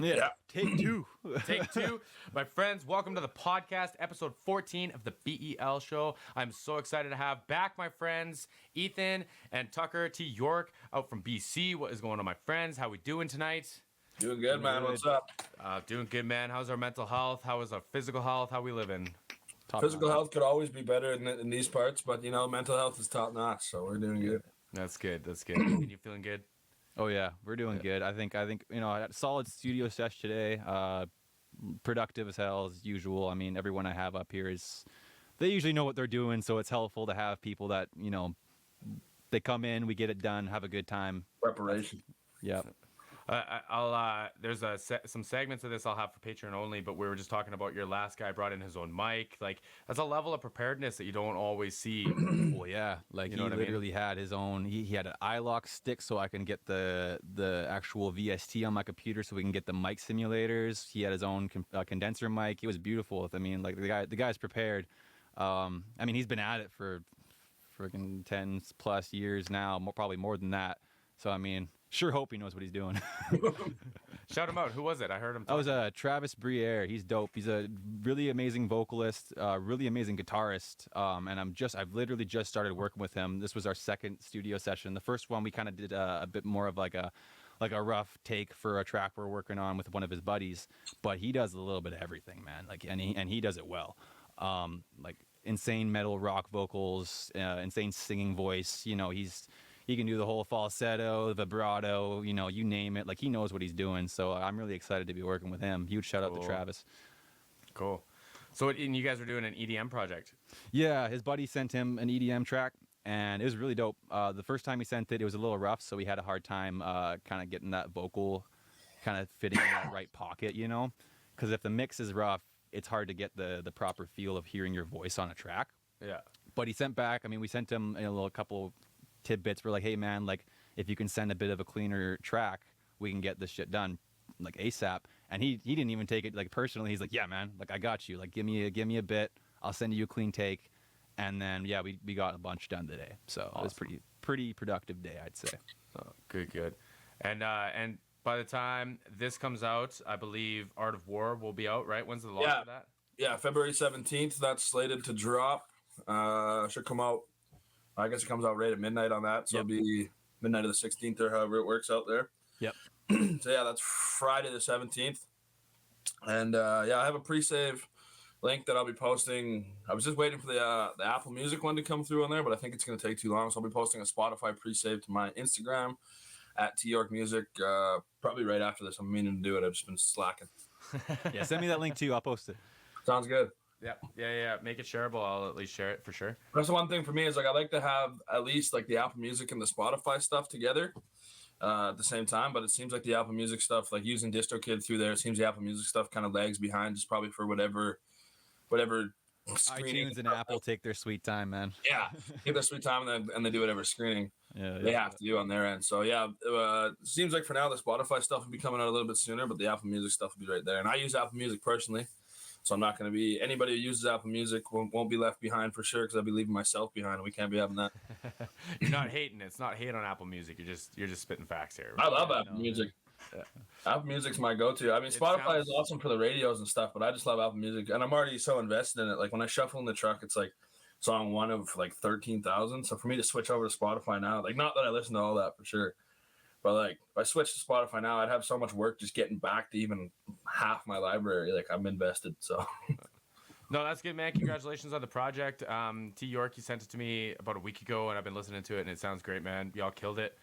Yeah. Take two. Take two. My friends, welcome to the podcast, episode 14 of the BEL show. I'm so excited to have back my friends, Ethan and Tucker T. York out from BC. What is going on, my friends? How we doing tonight? Doing good, man. What's up? Doing good, man. How's our mental health? How is our physical health? How we living? Top Physical notch. health could always be better in these parts, but mental health is top notch, so we're doing good. That's good. That's good. Ethan, you feeling good? Oh yeah, we're doing good. I think I had a solid studio sesh today. Productive as hell as usual. I mean, everyone I have up here they usually know what they're doing, so it's helpful to have people that they come in, we get it done, have a good time. Preparation. Yep. There's some segments of this I'll have for Patreon only, but we were just talking about your last guy brought in his own mic. Like, that's a level of preparedness that you don't always see. Well, yeah, like he literally had his own. He had an iLock stick so I can get the actual VST on my computer, so we can get the mic simulators. He had his own condenser mic. It was beautiful. I mean, like the guy's prepared. I mean, he's been at it for freaking 10 plus years now, probably more than that. So I mean, sure hope he knows what he's doing. Shout him out. Who was it? I heard him. That was Travis Briere. He's dope. He's a really amazing vocalist, really amazing guitarist. And I've literally just started working with him. This was our second studio session. The first one we kind of did a bit more of like a rough take for a track we're working on with one of his buddies. But he does a little bit of everything, man. Like and he does it well. Like insane metal rock vocals, insane singing voice. He can do the whole falsetto, vibrato, you name it. Like, he knows what he's doing. So I'm really excited to be working with him. Huge shout out to Travis. Cool. So and you guys are doing an EDM project? Yeah, his buddy sent him an EDM track, and it was really dope. The first time he sent it, it was a little rough, so we had a hard time kind of getting that vocal kind of fitting in that right pocket, Because if the mix is rough, it's hard to get the proper feel of hearing your voice on a track. Yeah. But he sent back, we sent him a couple tidbits. We're like, hey man, like if you can send a bit of a cleaner track, we can get this shit done like ASAP. And he didn't even take it like personally. He's like, yeah man, like I got you, like give me a bit, I'll send you a clean take. And then yeah, we got a bunch done today, so awesome. It was pretty productive day, I'd say. Oh, good. And by the time this comes out, I believe Art of War will be out, right? When's the launch of that? Yeah, February 17th. That's slated to drop. Should come out. I guess it comes out right at midnight on that, so It'll be midnight of the 16th or however it works out there. Yep. So yeah, that's Friday the 17th. And I have a pre-save link that I'll be posting. I was just waiting for the Apple Music one to come through on there, but I think it's going to take too long, so I'll be posting a Spotify pre-save to my Instagram at TYorkMusic probably right after this. I'm meaning to do it. I've just been slacking. Yeah, send me that link too. I'll post it. Sounds good. Yeah. Make it shareable. I'll at least share it for sure. That's the one thing for me is like I like to have at least like the Apple Music and the Spotify stuff together at the same time. But it seems like the Apple Music stuff, like using DistroKid through there, it seems the Apple Music stuff kind of lags behind, just probably for whatever. iTunes and Apple take their sweet time, man. Yeah, take their sweet time and they do whatever screening they have to do on their end. So yeah, it seems like for now the Spotify stuff will be coming out a little bit sooner, but the Apple Music stuff will be right there. And I use Apple Music personally. So I'm not going to be anybody who uses Apple Music won't be left behind for sure because I'll be leaving myself behind. And we can't be having that. You're not hating. It's not hate on Apple Music. You're just spitting facts here. I love Apple Music. Yeah. Apple Music's my go-to. I mean, Spotify is awesome for the radios and stuff, but I just love Apple Music, and I'm already so invested in it. Like when I shuffle in the truck, it's like song one of like 13,000. So for me to switch over to Spotify now, like not that I listen to all that for sure. But like, if I switch to Spotify now, I'd have so much work just getting back to even half my library. Like I'm invested. So, no, that's good, man. Congratulations on the project. T. York, you sent it to me about a week ago, and I've been listening to it, and it sounds great, man. Y'all killed it.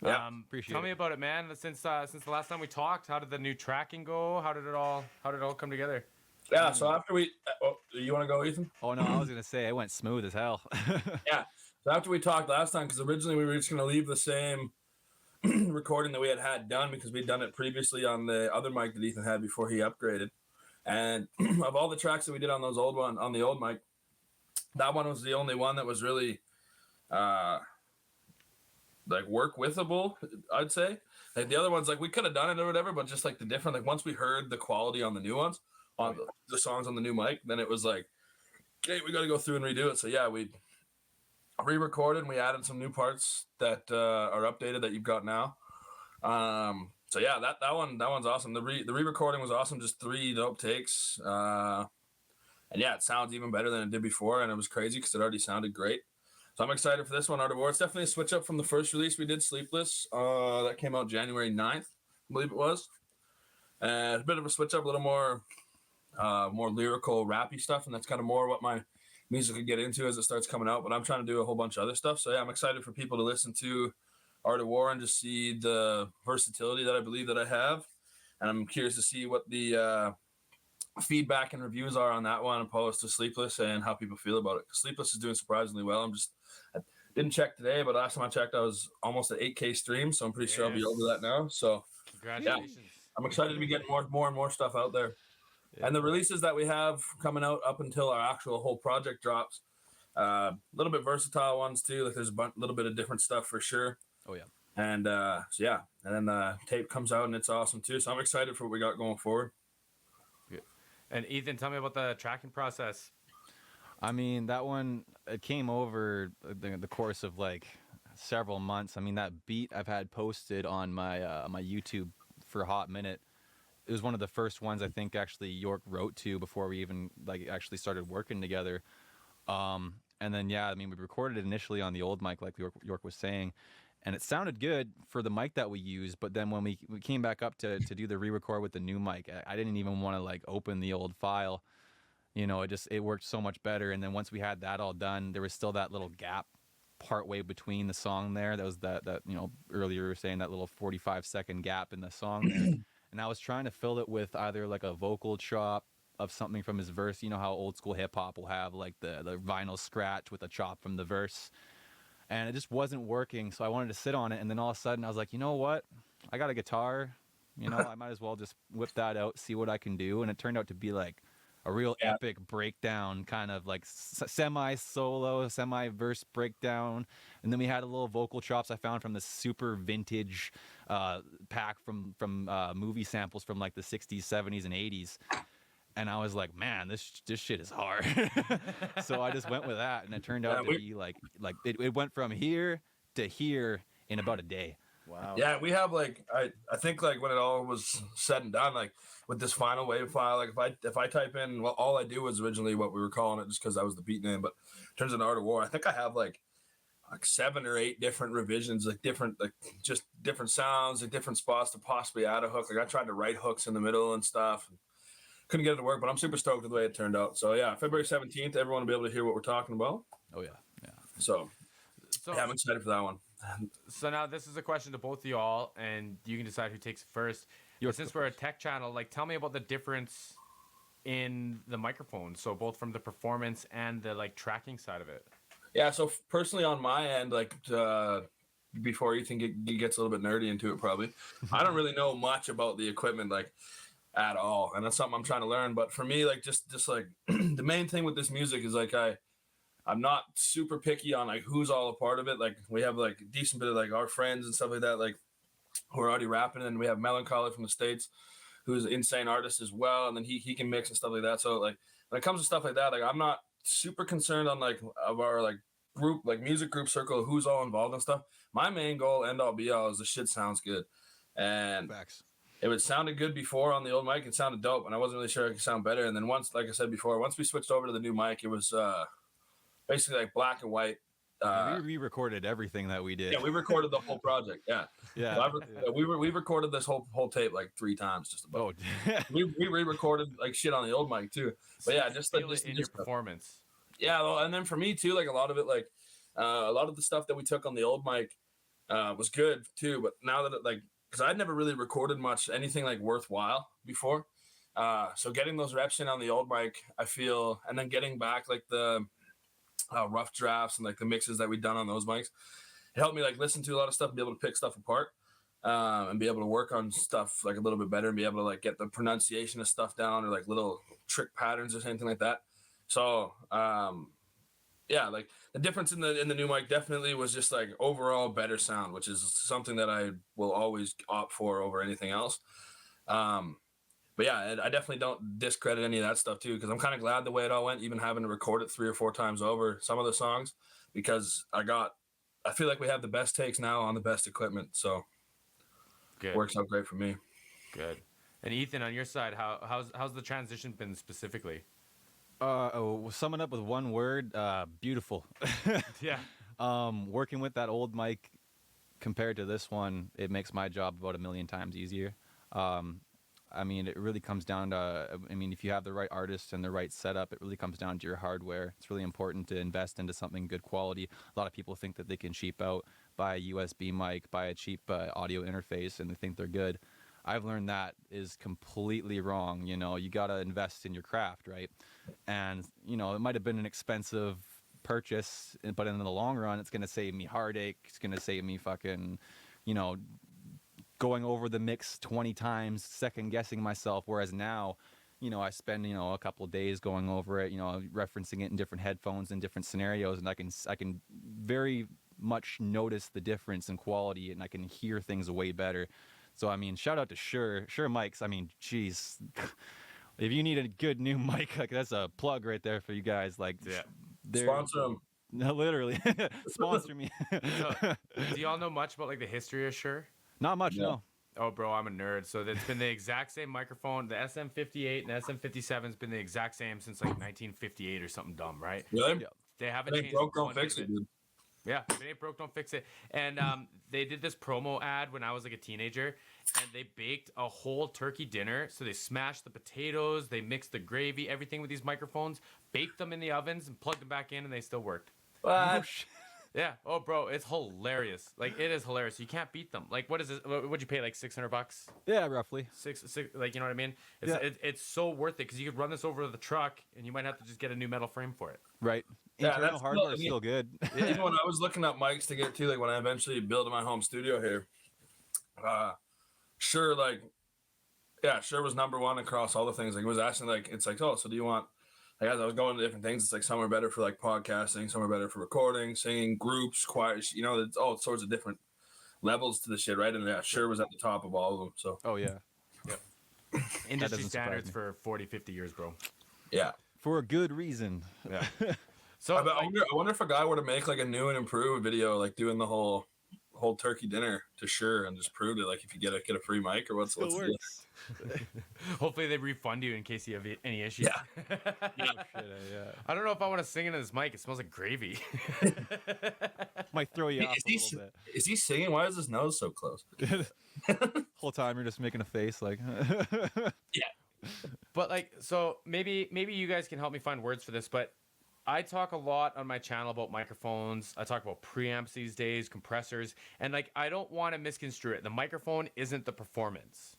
Yeah, appreciate Tell me about it, man. Since the last time we talked, how did the new tracking go? How did it all come together? Yeah. So after we, you want to go, Ethan? Oh no, I was gonna say it went smooth as hell. Yeah. So after we talked last time, because originally we were just gonna leave the same recording that we had done because we'd done it previously on the other mic that Ethan had before he upgraded. And of all the tracks that we did on the old mic, that one was the only one that was really like work withable, I'd say. Like the other ones, like we could have done it or whatever, but just like the different, like once we heard the quality on the new ones, on the songs on the new mic, then it was like, okay, we got to go through and redo it. So yeah, we re-recorded and we added some new parts that are updated that you've got now. So yeah, that one's awesome. The re-recording was awesome. Just 3 dope takes. And yeah, it sounds even better than it did before, and it was crazy because it already sounded great. So I'm excited for this one, Art of War. It's definitely a switch up from the first release we did, Sleepless. That came out January 9th, I believe it was. And a bit of a switch up, a little more lyrical, rappy stuff, and that's kind of more what my music could get into as it starts coming out. But I'm trying to do a whole bunch of other stuff. So yeah, I'm excited for people to listen to Art of War and just see the versatility that I believe that I have. And I'm curious to see what the feedback and reviews are on that one opposed to Sleepless and how people feel about it. Sleepless is doing surprisingly well. I didn't check today, but last time I checked, I was almost at 8K stream, so I'm pretty sure I'll be over that now. So Congratulations. yeah, I'm excited to be getting more and more stuff out there. Yeah. And the releases that we have coming out up until our actual whole project drops, a little bit versatile ones too. Like there's a little bit of different stuff for sure. Oh yeah. And so yeah, and then the tape comes out and it's awesome too. So I'm excited for what we got going forward. And Ethan, tell me about the tracking process. I mean, that one, it came over the course of like several months. I mean, that beat I've had posted on my my YouTube for a hot minute. It was one of the first ones I think actually York wrote to before we even like actually started working together. And then yeah, I mean, we recorded it initially on the old mic, like York was saying, and it sounded good for the mic that we used. But then when we came back up to do the re-record with the new mic, I didn't even want to like open the old file. You know, it worked so much better. And then once we had that all done, there was still that little gap partway between the song there. That was that you know, earlier we were saying that little 45-second gap in the song there. And I was trying to fill it with either like a vocal chop of something from his verse. You know how old school hip hop will have like the vinyl scratch with a chop from the verse. And it just wasn't working. So I wanted to sit on it. And then all of a sudden I was like, you know what? I got a guitar. You know, I might as well just whip that out, see what I can do. And it turned out to be like a real epic breakdown, kind of like semi-solo, semi-verse breakdown. And then we had a little vocal chops I found from the super vintage pack from movie samples from like the 60s, 70s, and 80s. And I was like, man, this shit is hard. So I just went with that, and it turned out to be like it went from here to here in about a day. Wow. Yeah, we have like I think like when it all was said and done, like with this final wave file, like if I type in, well, all I do was originally what we were calling it just because that was the beat name, but in terms of Art of War, I think I have like 7 or 8 different revisions, like just different sounds, like different spots to possibly add a hook. Like I tried to write hooks in the middle and stuff. Couldn't get it to work, but I'm super stoked with the way it turned out. So yeah, February 17th, everyone will be able to hear what we're talking about. Oh yeah. So yeah, I'm excited for that one. So now this is a question to both of y'all, and you can decide who takes it first. Since we're a tech channel, like tell me about the difference in the microphone. So both from the performance and the like tracking side of it. Yeah, so personally on my end, like before Ethan gets a little bit nerdy into it, probably, I don't really know much about the equipment like at all, and that's something I'm trying to learn. But for me, like just like the main thing with this music is like I'm not super picky on like who's all a part of it. Like we have like a decent bit of like our friends and stuff like that, like who are already rapping, and we have Melancholy from the States, who's an insane artist as well, and then he can mix and stuff like that. So like when it comes to stuff like that, like I'm not super concerned on like of our like group, like music group circle, who's all involved and stuff. My main goal, end all be all, is the shit sounds good, and Facts. It sounded good before on the old mic. It sounded dope, and I wasn't really sure it could sound better. And then once, like I said before, once we switched over to the new mic, it was basically like black and white. We re-recorded everything that we did. Yeah, we recorded the whole project. Yeah, yeah. So we recorded this whole tape like 3 times just about. Oh, we re-recorded like shit on the old mic too. But yeah, just like in your performance. Yeah, well, and then for me too, like a lot of it, like a lot of the stuff that we took on the old mic was good too. But now that because I'd never really recorded much anything like worthwhile before, so getting those reps in on the old mic, I feel, and then getting back like the rough drafts and like the mixes that we'd done on those mics, it helped me like listen to a lot of stuff and be able to pick stuff apart, and be able to work on stuff like a little bit better and be able to like get the pronunciation of stuff down or like little trick patterns or anything like that. So yeah, like the difference in the new mic definitely was just like overall better sound, which is something that I will always opt for over anything else. But yeah, I definitely don't discredit any of that stuff too, because I'm kind of glad the way it all went, even having to record it 3 or 4 times over some of the songs, because I feel like we have the best takes now on the best equipment. So Good. Works out great for me. Good. And Ethan, on your side, how's the transition been specifically? Sum it up with one word, beautiful. Yeah. Working with that old mic compared to this one, it makes my job about 1,000,000 times easier. I mean, it really comes down to, I mean, if you have the right artist and the right setup, it really comes down to your hardware. It's really important to invest into something good quality. A lot of people think that they can cheap out, buy a USB mic, buy a cheap audio interface, and they think they're good. I've learned that is completely wrong. You know, you got to invest in your craft, right? And, you know, it might have been an expensive purchase, but in the long run, it's going to save me heartache. It's going to save me fucking, you know, going over the mix 20 times, second guessing myself. Whereas now, you know, I spend, you know, a couple of days going over it, you know, referencing it in different headphones and different scenarios, and I can very much notice the difference in quality, and I can hear things way better. So I mean, shout out to Shure mics. I mean, geez, if you need a good new mic, like that's a plug right there for you guys. Like, Yeah. Sponsor them. No, literally, sponsor me. So, do y'all know much about like the history of Shure? Not much, no. Oh, bro, I'm a nerd. So it's been the exact same microphone. The SM58 and the SM57's been the exact same since like 1958 or something dumb, right? Really? Yeah. They haven't If it changed. ain't broke, one don't bit fix of it, dude. Yeah, if it ain't broke, don't fix it. And they did this promo ad when I was like a teenager, and they baked a whole turkey dinner. So they smashed the potatoes, they mixed the gravy, everything with these microphones, baked them in the ovens, and plugged them back in, and they still worked. What? Yeah. Oh, bro, it's hilarious. Like, it is hilarious. You can't beat them. Like, what is it? What'd you pay? Like $600? Yeah, roughly. Six. Like, you know what I mean? It's, Yeah. it's so worth it because you could run this over the truck, and you might have to just get a new metal frame for it. Right. Yeah, Internal that's hardware is still- still good. Even when I was looking up mics to get to, like when I eventually built my home studio here, Shure, like, yeah, Shure was number one across all the things. Like, it was asking, like, it's like, oh, so do you want, like, as I was going to different things, it's like some are better for like podcasting, some are better for recording, singing, groups, choirs, you know, it's all sorts of different levels to the shit, right? And yeah, Shure was at the top of all of them. So, Oh, yeah. Industry doesn't surprise standards me. for 40, 50 years, bro. yeah. For a good reason. Yeah. So, I like, wonder if a guy were to make like a new and improved video, like doing the whole turkey dinner to Shure and just proved it, like if you get a free mic or what's the deal? hopefully they refund you in case you have any issues. Yeah. Yeah. I don't know if I want to sing into this mic. It smells like gravy. Might throw you off Is a he, little bit. is he singing? Why is his nose so close? Whole time you're just making a face like. But like, so maybe you guys can help me find words for this, but I talk a lot on my channel about microphones. I talk about preamps these days, compressors, and like I don't want to misconstrue it. The microphone isn't the performance.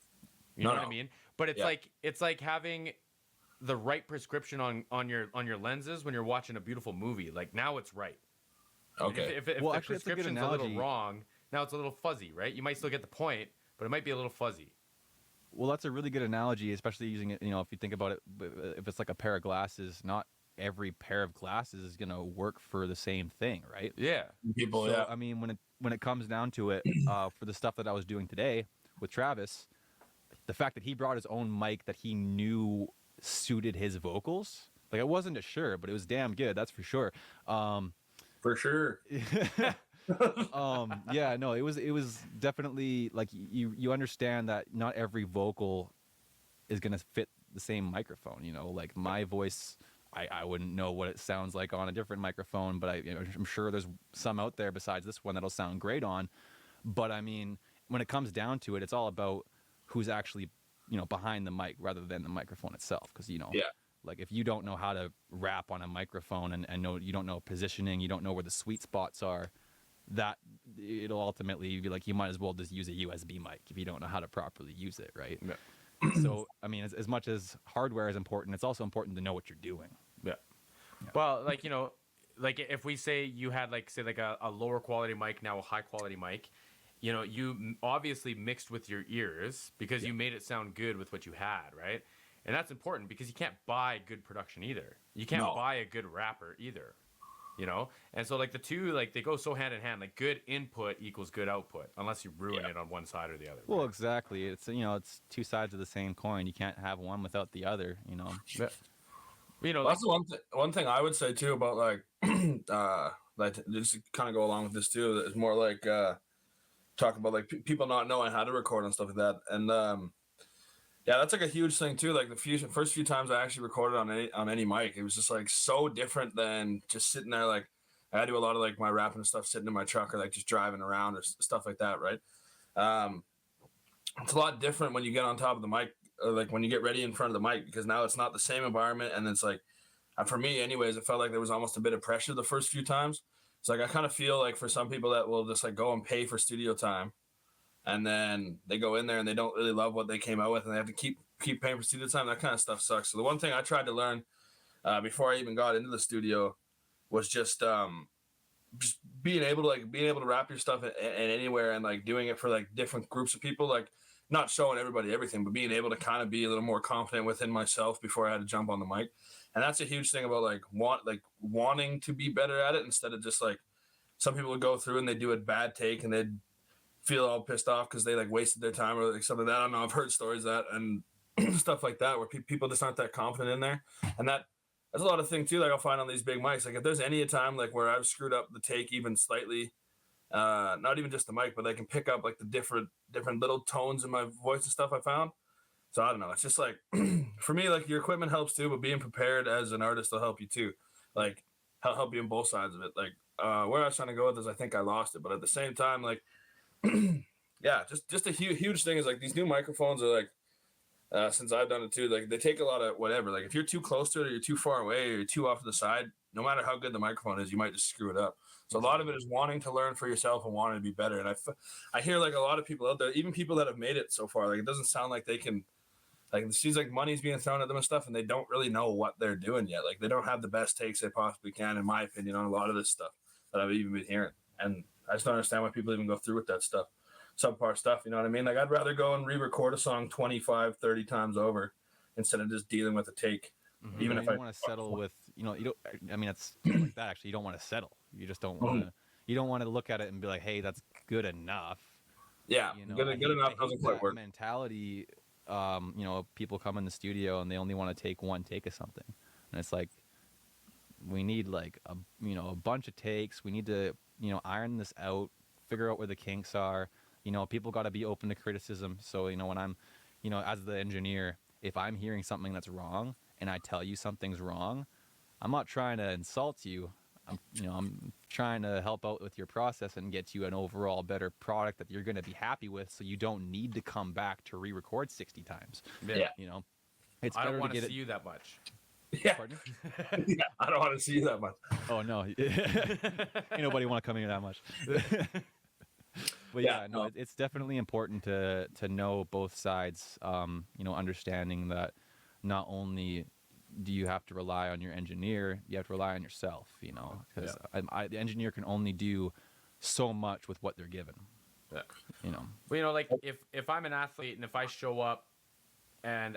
You know what I mean? But it's like having the right prescription on your lenses when you're watching a beautiful movie. Like now it's right. Okay. If Well, the actually, that's a good prescription's a little analogy. wrong, now it's a little fuzzy, right? You might still get the point, but it might be a little fuzzy. Well, that's a really good analogy, especially using it, you know, if you think about it, if it's like a pair of glasses, not every pair of glasses is going to work for the same thing, right? Yeah. People, So, yeah. I mean, when it comes down to it, for the stuff that I was doing today with Travis, the fact that he brought his own mic that he knew suited his vocals, like it wasn't a Shure, but it was damn good, that's for sure. For sure. Yeah, no, it was definitely like you understand that not every vocal is gonna fit the same microphone. You know, like my voice, I wouldn't know what it sounds like on a different microphone, but I'm sure there's some out there besides this one that'll sound great on. But I mean, when it comes down to it, it's all about who's actually, you know, behind the mic rather than the microphone itself. Because Yeah. like if you don't know how to rap on a microphone and you don't know positioning, you don't know where the sweet spots are, that it'll ultimately be like you might as well just use a USB mic if you don't know how to properly use it, right? Yeah. So I mean, as much as hardware is important, it's also important to know what you're doing. Yeah. Well, like, you know, like if we say you had like, say like a lower quality mic, now a high quality mic, you know, you obviously mixed with your ears because you made it sound good with what you had, right? And that's important because you can't buy good production either. You can't buy a good rapper either, you know? And so like the two, like they go so hand in hand, like good input equals good output unless you ruin it on one side or the other. Well, exactly. It's, you know, it's two sides of the same coin. You can't have one without the other, you know. Yeah. You know, Well, that's the one thing I would say too about like just to kind of go along with this too is more like talk about like people not knowing how to record and stuff like that. And yeah, that's like a huge thing too. Like the first few times I actually recorded on any mic, it was just like so different than just sitting there. Like I do a lot of like my rapping and stuff sitting in my truck or like just driving around or stuff like that, right? It's a lot different when you get on top of the mic, or like when you get ready in front of the mic, because now it's not the same environment, and it's like for me, anyways, it felt like there was almost a bit of pressure the first few times. It's like I kind of feel like for some people that will just like go and pay for studio time, and then they go in there and they don't really love what they came out with, and they have to keep paying for studio time. That kind of stuff sucks. So the one thing I tried to learn before I even got into the studio was just being able to wrap your stuff in anywhere, and like doing it for like different groups of people, like not showing everybody everything, but being able to kind of be a little more confident within myself before I had to jump on the mic. And that's a huge thing about like wanting to be better at it, instead of just like some people would go through and they do a bad take and they'd feel all pissed off because they like wasted their time or like something like that. I don't know. I've heard stories of that and stuff like that where people just aren't that confident in there. And that's a lot of thing too. Like I'll find on these big mics, like if there's any time like where I've screwed up the take even slightly, not even just the mic, but they can pick up like the different little tones in my voice and stuff I found. So I don't know. It's just like for me, like your equipment helps too, but being prepared as an artist will help you too. Like help you on both sides of it. Like where I was trying to go with this, I think I lost it, but at the same time, like yeah, just a huge thing is like these new microphones are like since I've done it too, like they take a lot of whatever. Like if you're too close to it or you're too far away or you're too off to the side, no matter how good the microphone is, you might just screw it up. So a lot of it is wanting to learn for yourself and wanting to be better. And I hear like a lot of people out there, even people that have made it so far, like it doesn't sound like they can. Like it seems like money's being thrown at them and stuff, and they don't really know what they're doing yet. Like they don't have the best takes they possibly can, in my opinion, on a lot of this stuff that I've even been hearing. And I just don't understand why people even go through with that stuff, subpar stuff. You know what I mean? Like I'd rather go and re-record a song 25, 30 times over instead of just dealing with a take. Mm-hmm. Even if I don't want to settle with, you don't. I mean, it's like that. Actually, you don't want to settle. You just don't want to. You don't want to look at it and be like, "Hey, that's good enough." Yeah, good enough doesn't quite work. Mentality. People come in the studio and they only want to take one take of something, and it's like we need like a bunch of takes. We need to iron this out, figure out where the kinks are. People got to be open to criticism. So when I'm as the engineer, if I'm hearing something that's wrong and I tell you something's wrong, I'm not trying to insult you. I'm trying to help out with your process and get you an overall better product that you're going to be happy with, so you don't need to come back to re-record 60 times. Yeah. It's I better don't want to get see you that much. Yeah. Yeah, I don't want to see you that much. Oh no, ain't nobody want to come here that much. But no, it's definitely important to know both sides. Understanding that not only do you have to rely on your engineer, you have to rely on yourself, because the engineer can only do so much with what they're given. Yeah. Well, like if I'm an athlete and if I show up and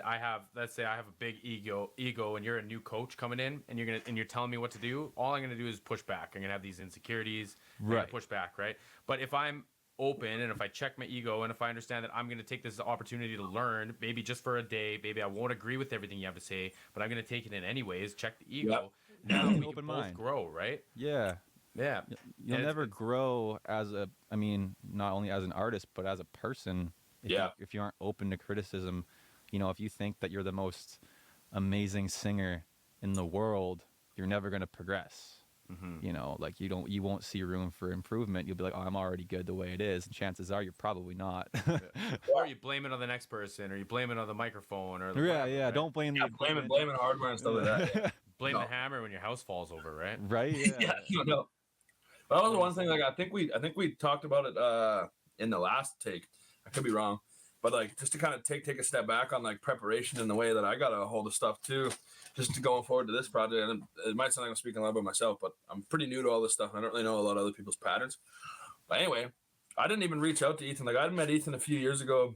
let's say I have a big ego and you're a new coach coming in and you're telling me what to do, all I'm going to do is push back. I'm going to have these insecurities, right? Push back, right? But if I'm open and if I check my ego and if I understand that I'm going to take this as an opportunity to learn, maybe just for a day, maybe I won't agree with everything you have to say, but I'm going to take it in anyways, check the ego. Yep. Now we can both grow, right? Yeah. You'll never grow not only as an artist, but as a person if you aren't open to criticism. If you think that you're the most amazing singer in the world, you're never going to progress. Mm-hmm. You won't see room for improvement. You'll be like, oh, I'm already good the way it is. And chances are you're probably not. Or you blame it on the next person, or you blame it on the microphone, or whatever, right? Don't blame the blame hardware and stuff like that. Blame the hammer when your house falls over, right? Right. Yeah. No. But that was one thing. Like I think we talked about it in the last take. I could be wrong, but like just to kind of take a step back on like preparation and the way that I got a hold of stuff too. Just to going forward to this project, and it might sound like I'm speaking a lot about myself, but I'm pretty new to all this stuff. And I don't really know a lot of other people's patterns. But anyway, I didn't even reach out to Ethan. Like I met Ethan a few years ago,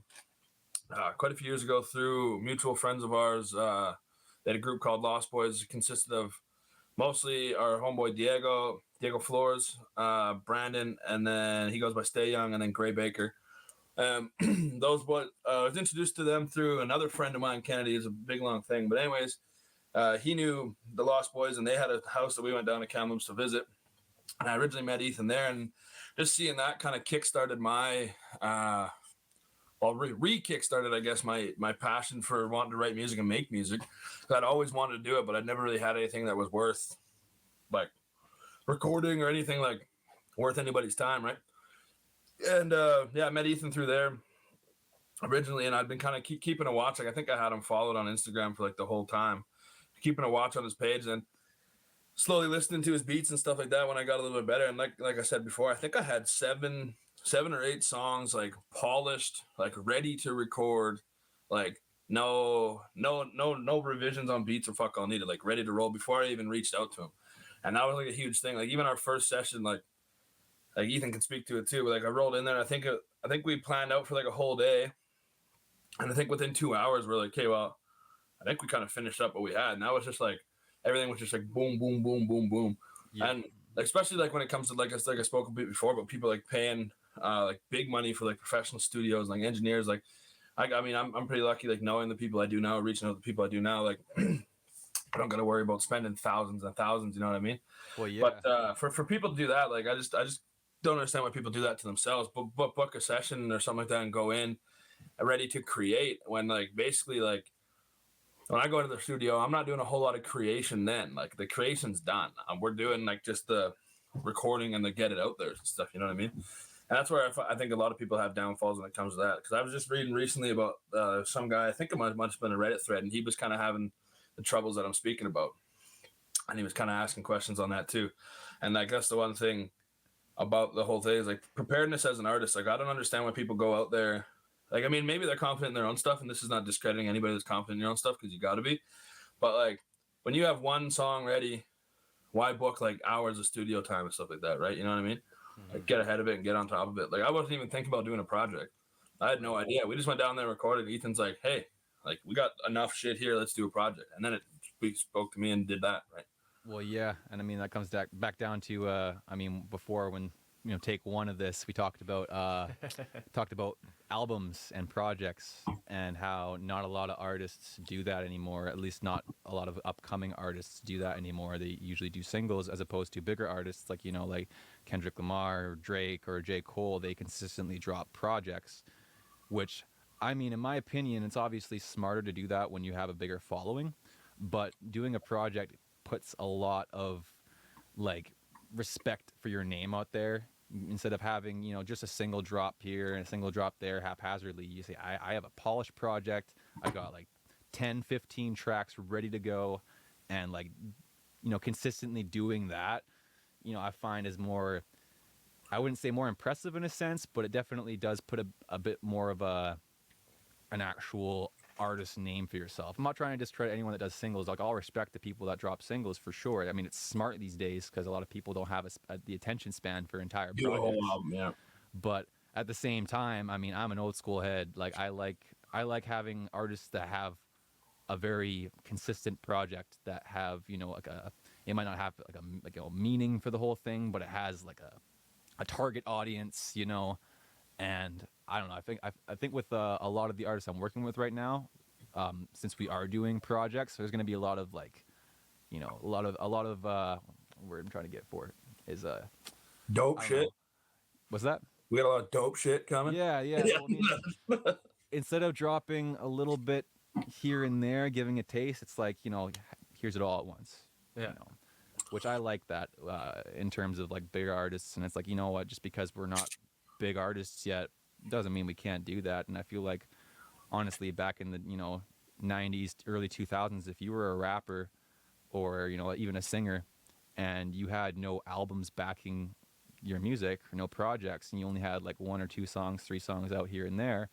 quite a few years ago through mutual friends of ours. They had a group called Lost Boys. It consisted of mostly our homeboy Diego Flores, Brandon, and then he goes by Stay Young, and then Gray Baker. Those boys, I was introduced to them through another friend of mine, Kennedy. It's a big long thing, but anyways. He knew the Lost Boys, and they had a house that we went down to Kamloops to visit. And I originally met Ethan there, and just seeing that kind of kickstarted my re-kickstarted, I guess, my passion for wanting to write music and make music. I'd always wanted to do it, but I'd never really had anything that was worth like recording or anything like worth anybody's time, right? And I met Ethan through there originally, and I'd been kind of keeping a watch. Like, I think I had him followed on Instagram for like the whole time, keeping a watch on his page, and slowly listening to his beats and stuff like that when I got a little bit better. And like I said before, I think I had seven or eight songs like polished, like ready to record, like no revisions on beats or fuck all needed, like ready to roll before I even reached out to him. And that was like a huge thing. Like even our first session, like Ethan can speak to it too. But like I rolled in there, I think we planned out for like a whole day, and I think within 2 hours we're like, okay, well, I think we kind of finished up what we had, and that was just like everything was just like boom, boom, boom, boom, boom, and like, especially like when it comes to like I spoke a bit before, but people like paying like big money for like professional studios, like engineers, like I mean I'm pretty lucky, like knowing the people I do now, reaching out to the people I do now, like I don't got to worry about spending thousands and thousands, you know what I mean? Well, yeah. But for people to do that, like I just don't understand why people do that to themselves. But book a session or something like that and go in ready to create, when like basically like when I go into the studio, I'm not doing a whole lot of creation then. Like the creation's done. We're doing like just the recording and the get it out there and stuff, you know what I mean? And that's where I think a lot of people have downfalls when it comes to that. Because I was just reading recently about some guy, I think it might have been a Reddit thread, and he was kind of having the troubles that I'm speaking about. And he was kind of asking questions on that too. And like that's the one thing about the whole thing is like preparedness as an artist. Like I don't understand why people go out there. Like, I mean, maybe they're confident in their own stuff, and this is not discrediting anybody that's confident in your own stuff, because you got to be. But like when you have one song ready, why book like hours of studio time and stuff like that, right? You know what I mean? Like get ahead of it and get on top of it. Like I wasn't even thinking about doing a project. I had no idea. We just went down there and recorded. Ethan's like, hey, like we got enough shit here. Let's do a project. And then we spoke to me and did that, right? Well, yeah, and I mean that comes back down to I mean before, when take one of this, we talked about albums and projects, and how not a lot of artists do that anymore. At least not a lot of upcoming artists do that anymore. They usually do singles, as opposed to bigger artists like like Kendrick Lamar or Drake or J. Cole. They consistently drop projects, which, I mean, in my opinion, it's obviously smarter to do that when you have a bigger following, but doing a project puts a lot of like respect for your name out there, instead of having just a single drop here and a single drop there haphazardly. You say, I have a polished project. I got like 10-15 tracks ready to go, and like consistently doing that I find is more, I wouldn't say more impressive in a sense, but it definitely does put a bit more of an actual artist name for yourself. I'm not trying to discredit anyone that does singles. Like, I'll respect the people that drop singles for sure. I mean, it's smart these days because a lot of people don't have the attention span for entire projects. Do a whole album, yeah. But at the same time, I mean, I'm an old school head. Like, I like having artists that have a very consistent project, that have like it might not have like a meaning for the whole thing, but it has like a target audience, and I don't know. I think with a lot of the artists I'm working with right now, since we are doing projects, there's going to be a lot of like, a lot of word I'm trying to get for it is dope shit. What's that? We got a lot of dope shit coming. Yeah. Well, I mean, instead of dropping a little bit here and there, giving a taste, it's like here's it all at once. Yeah. Which I like that in terms of like bigger artists, and it's like, what, just because we're not big artists yet doesn't mean we can't do that. And I feel like, honestly, back in the 90s, early 2000s, if you were a rapper or even a singer, and you had no albums backing your music or no projects, and you only had like 1 or 2 songs, 3 songs out here and there,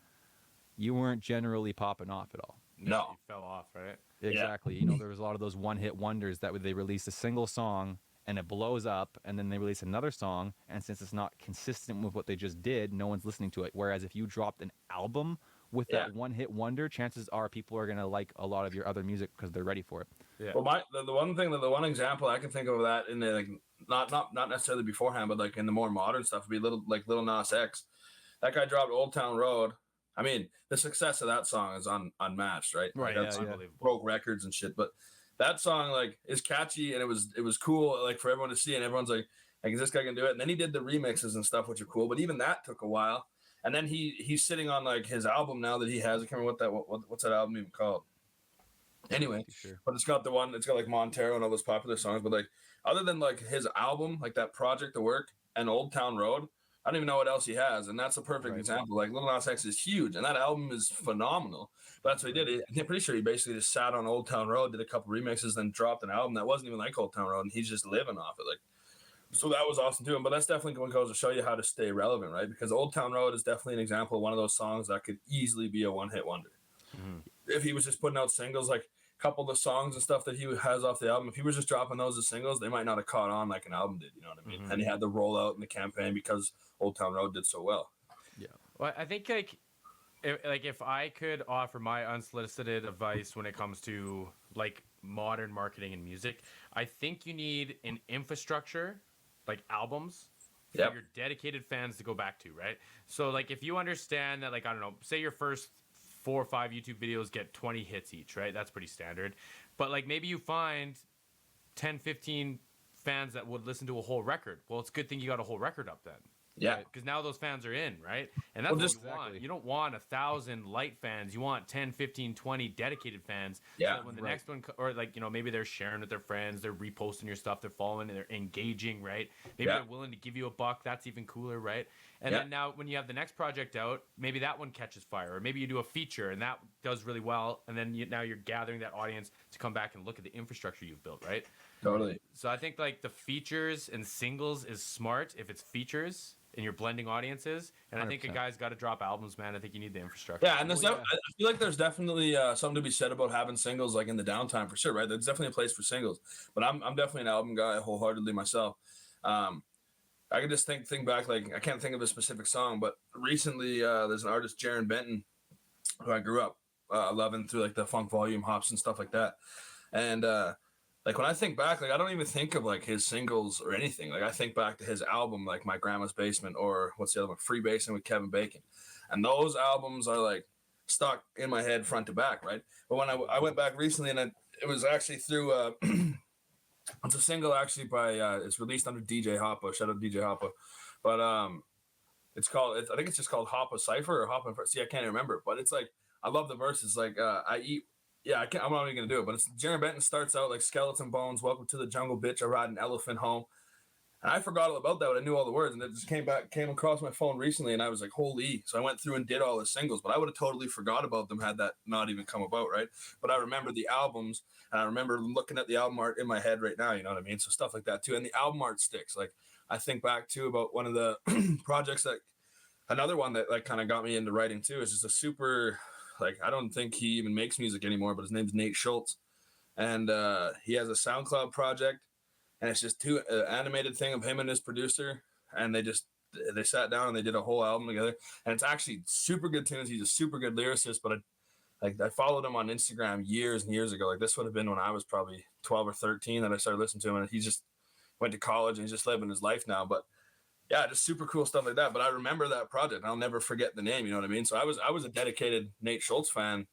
you weren't generally popping off at all. No, you fell off, right? Exactly. Yeah. There was a lot of those one-hit wonders that they release a single song and it blows up, and then they release another song, and since it's not consistent with what they just did, no one's listening to it. Whereas if you dropped an album with that one-hit wonder, chances are people are going to like a lot of your other music because they're ready for it. Yeah. Well, the one example I can think of that in the, like, not necessarily beforehand, but like in the more modern stuff, would be Lil Nas X. That guy dropped Old Town Road. I mean, the success of that song is unmatched, right? Right. Like, that's unbelievable. Broke records and shit. But that song like is catchy, and it was cool like for everyone to see, and everyone's like, Like, is this guy gonna do it? And then he did the remixes and stuff, which are cool. But even that took a while. And then he's sitting on like his album now that he has. I can't remember what's that album even called. Anyway, Sure. but it's got the one. It's got like Montero and all those popular songs. But like other than like his album, like that project of work and Old Town Road, I don't even know what else he has. And that's a perfect example. Like Lil Nas X is huge, and that album is phenomenal. But that's what he did. I'm pretty sure he basically just sat on Old Town Road, did a couple remixes, then dropped an album that wasn't even like Old Town Road, and he's just living off it. Like. So that was awesome too. But that's definitely what goes to show you how to stay relevant, right? Because Old Town Road is definitely an example of one of those songs that could easily be a one-hit wonder. Mm-hmm. If he was just putting out singles, like a couple of the songs and stuff that he has off the album, if he was just dropping those as singles, they might not have caught on like an album did, you know what I mean? Mm-hmm. And he had the rollout in the campaign because Old Town Road did so well. Yeah. Well, I think if I could offer my unsolicited advice when it comes to like modern marketing and music, I think you need an infrastructure, like albums, for your dedicated fans to go back to, right? So like if you understand that, like, I don't know, say your first 4 or 5 YouTube videos get 20 hits each, right? That's pretty standard. But like maybe you find 10, 15 fans that would listen to a whole record. Well, it's a good thing you got a whole record up then. Yeah. Because now those fans are in, right? And that's what you want. You don't want 1,000 light fans. You want 10, 15, 20 dedicated fans. Yeah. So that when the next one, or like, you know, maybe they're sharing with their friends, they're reposting your stuff, they're following, they're engaging, right? Maybe they're willing to give you $1. That's even cooler, right? And then now when you have the next project out, maybe that one catches fire. Or maybe you do a feature and that does really well. And then now you're gathering that audience to come back and look at the infrastructure you've built, right? Totally. So I think like the features and singles is smart if it's features and you're blending audiences. And 100%. I think a guy's got to drop albums, man. I think you need the infrastructure. Yeah, and I feel like there's definitely something to be said about having singles like in the downtime for sure, right? There's definitely a place for singles. But I'm definitely an album guy wholeheartedly myself. I can just think back, like I can't think of a specific song, but recently there's an artist, Jaron Benton, who I grew up loving through like the funk volume hops and stuff like that. And like when I think back, like I don't even think of like his singles or anything. Like I think back to his album, like My Grandma's Basement, or what's the other one, Freebasing with Kevin Bacon. And those albums are like stuck in my head front to back, right? But when I went back recently, and it was actually through it's a single actually by it's released under DJ Hoppa. Shout out to DJ Hoppa. But it's called, I think it's just called Hoppa Cypher or Hoppa. See, I can't even remember. But it's like, I love the verses. Like I eat. Yeah, I'm not even gonna do it. But it's Jaron Benton starts out like skeleton bones. Welcome to the jungle, bitch. I ride an elephant home. And I forgot all about that, but I knew all the words, and it just came across my phone recently, and I was like, holy. So I went through and did all the singles, but I would have totally forgot about them had that not even come about, right? But I remember the albums, and I remember looking at the album art in my head right now, you know what I mean? So stuff like that too. And the album art sticks. Like I think back too about one of the projects that, another one that like kind of got me into writing too, is just a super, like, I don't think he even makes music anymore, but his name's Nate Schultz. And he has a SoundCloud project. And it's just two animated thing of him and his producer, and they sat down and they did a whole album together. And it's actually super good tunes. He's a super good lyricist, but I followed him on Instagram years and years ago. Like this would have been when I was probably 12 or 13 that I started listening to him, and he just went to college and he's just living his life now. But yeah, just super cool stuff like that. But I remember that project. I'll never forget the name. You know what I mean? So I was a dedicated Nate Schultz fan.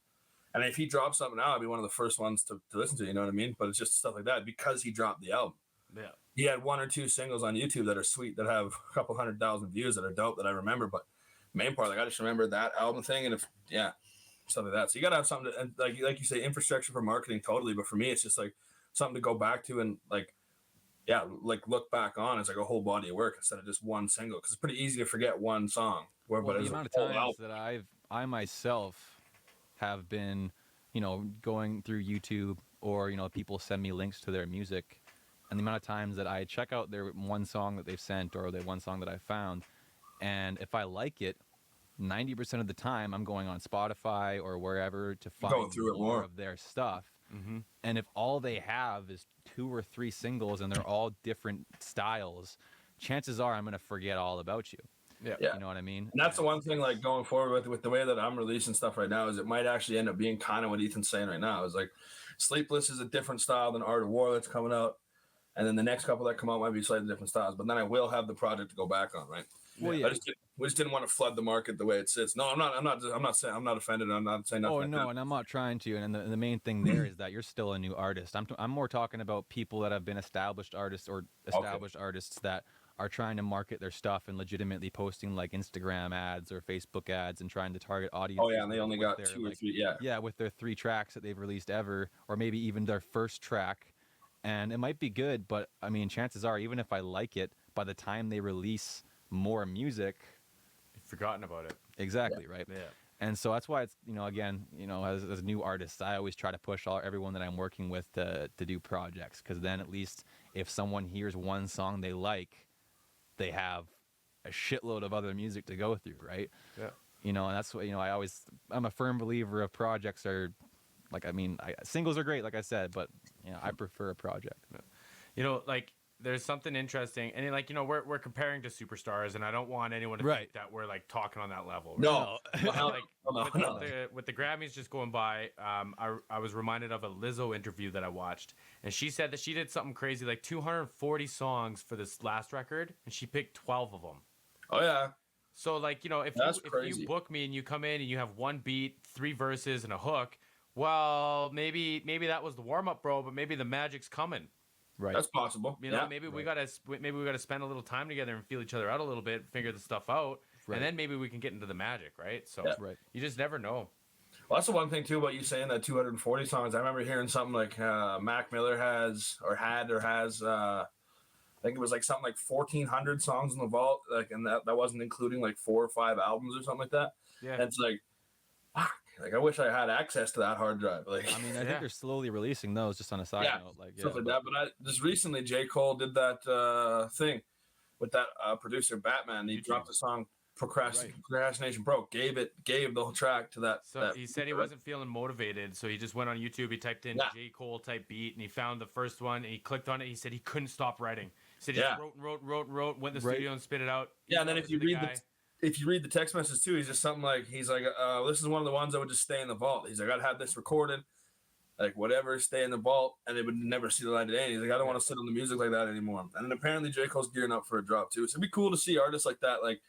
And if he drops something now, I'd be one of the first ones to listen to. You know what I mean? But it's just stuff like that because he dropped the album. Yeah, he had 1 or 2 singles on YouTube that are sweet, that have a couple 100,000 views that are dope that I remember. But main part, like I just remember that album thing, and stuff like that. So you gotta have something to, and like you say, infrastructure for marketing, totally. But for me, it's just like something to go back to and like look back on as like a whole body of work instead of just one single, because it's pretty easy to forget one song. Well, the amount of times that I myself have been, going through YouTube, or people send me links to their music. And the amount of times that I check out their one song that they've sent, or their one song that I found, and if I like it, 90% of the time I'm going on Spotify or wherever to find more of their stuff. Mm-hmm. And if all they have is 2 or 3 singles and they're all different styles, chances are I'm going to forget all about you. Yeah. You know what I mean? And that's the one thing, like going forward with the way that I'm releasing stuff right now, is it might actually end up being kind of what Ethan's saying right now. Is like Sleepless is a different style than Art of War that's coming out. And then the next couple that come out might be slightly different styles, but then I will have the project to go back on, right? Well, yeah. We just didn't want to flood the market the way it sits. No, I'm not saying I'm not offended. I'm not saying nothing. Oh like no, that. and I'm not trying to. And the main thing there is that you're still a new artist. I'm more talking about people that have been established artists or established artists that are trying to market their stuff and legitimately posting like Instagram ads or Facebook ads and trying to target audiences. Oh yeah, and they only got their, 2 or like, 3. Yeah. Yeah, with their 3 tracks that they've released ever, or maybe even their first track. And it might be good, but I mean, chances are, even if I like it, by the time they release more music, You've forgotten about it. exactly, right? Yeah. And so that's why it's, again, as new artists, I always try to push everyone that I'm working with to do projects, because then at least if someone hears one song they like, they have a shitload of other music to go through, right? Yeah. And that's what, I'm a firm believer of projects are, like, I mean, singles are great, like I said, but, I prefer a project. Like, there's something interesting, and like, we're comparing to superstars, and I don't want anyone to Right. think that we're like talking on that level. Right? No. Like, with the Grammys just going by, I was reminded of a Lizzo interview that I watched, and she said that she did something crazy, like 240 songs for this last record, and she picked 12 of them. Oh yeah. So like, if you book me and you come in and you have one beat, 3 verses, and a hook, well, maybe that was the warm up, bro, but maybe the magic's coming. Right. That's possible. Maybe we gotta spend a little time together and feel each other out a little bit, figure the stuff out, Right. and then maybe we can get into the magic, right? So Right. you just never know. Well, that's the one thing too about you saying that 240 songs. I remember hearing something like Mac Miller has. I think it was like something like 1,400 songs in the vault, like, and that wasn't including like 4 or 5 albums or something like that. Yeah. And it's like, fuck, like I wish I had access to that hard drive. Like, I mean, I think they're slowly releasing those, just on a side note. Like, stuff like that. But just recently, J. Cole did that thing with that producer Batman. He dropped the song Procrastination Broke. Gave the whole track to that. So he said he wasn't feeling motivated, so he just went on YouTube. He typed in J. Cole type beat, and he found the first one, and he clicked on it. He said he couldn't stop writing. He said he just wrote, went to the studio and spit it out. Yeah, and then if you read the text message too, he's just something like, he's like, this is one of the ones that would just stay in the vault. He's like, I'd have this recorded, like whatever, stay in the vault, and it would never see the light of day. He's like, I don't want to sit on the music like that anymore. And then apparently J. Cole's gearing up for a drop too. So it'd be cool to see artists like that, like,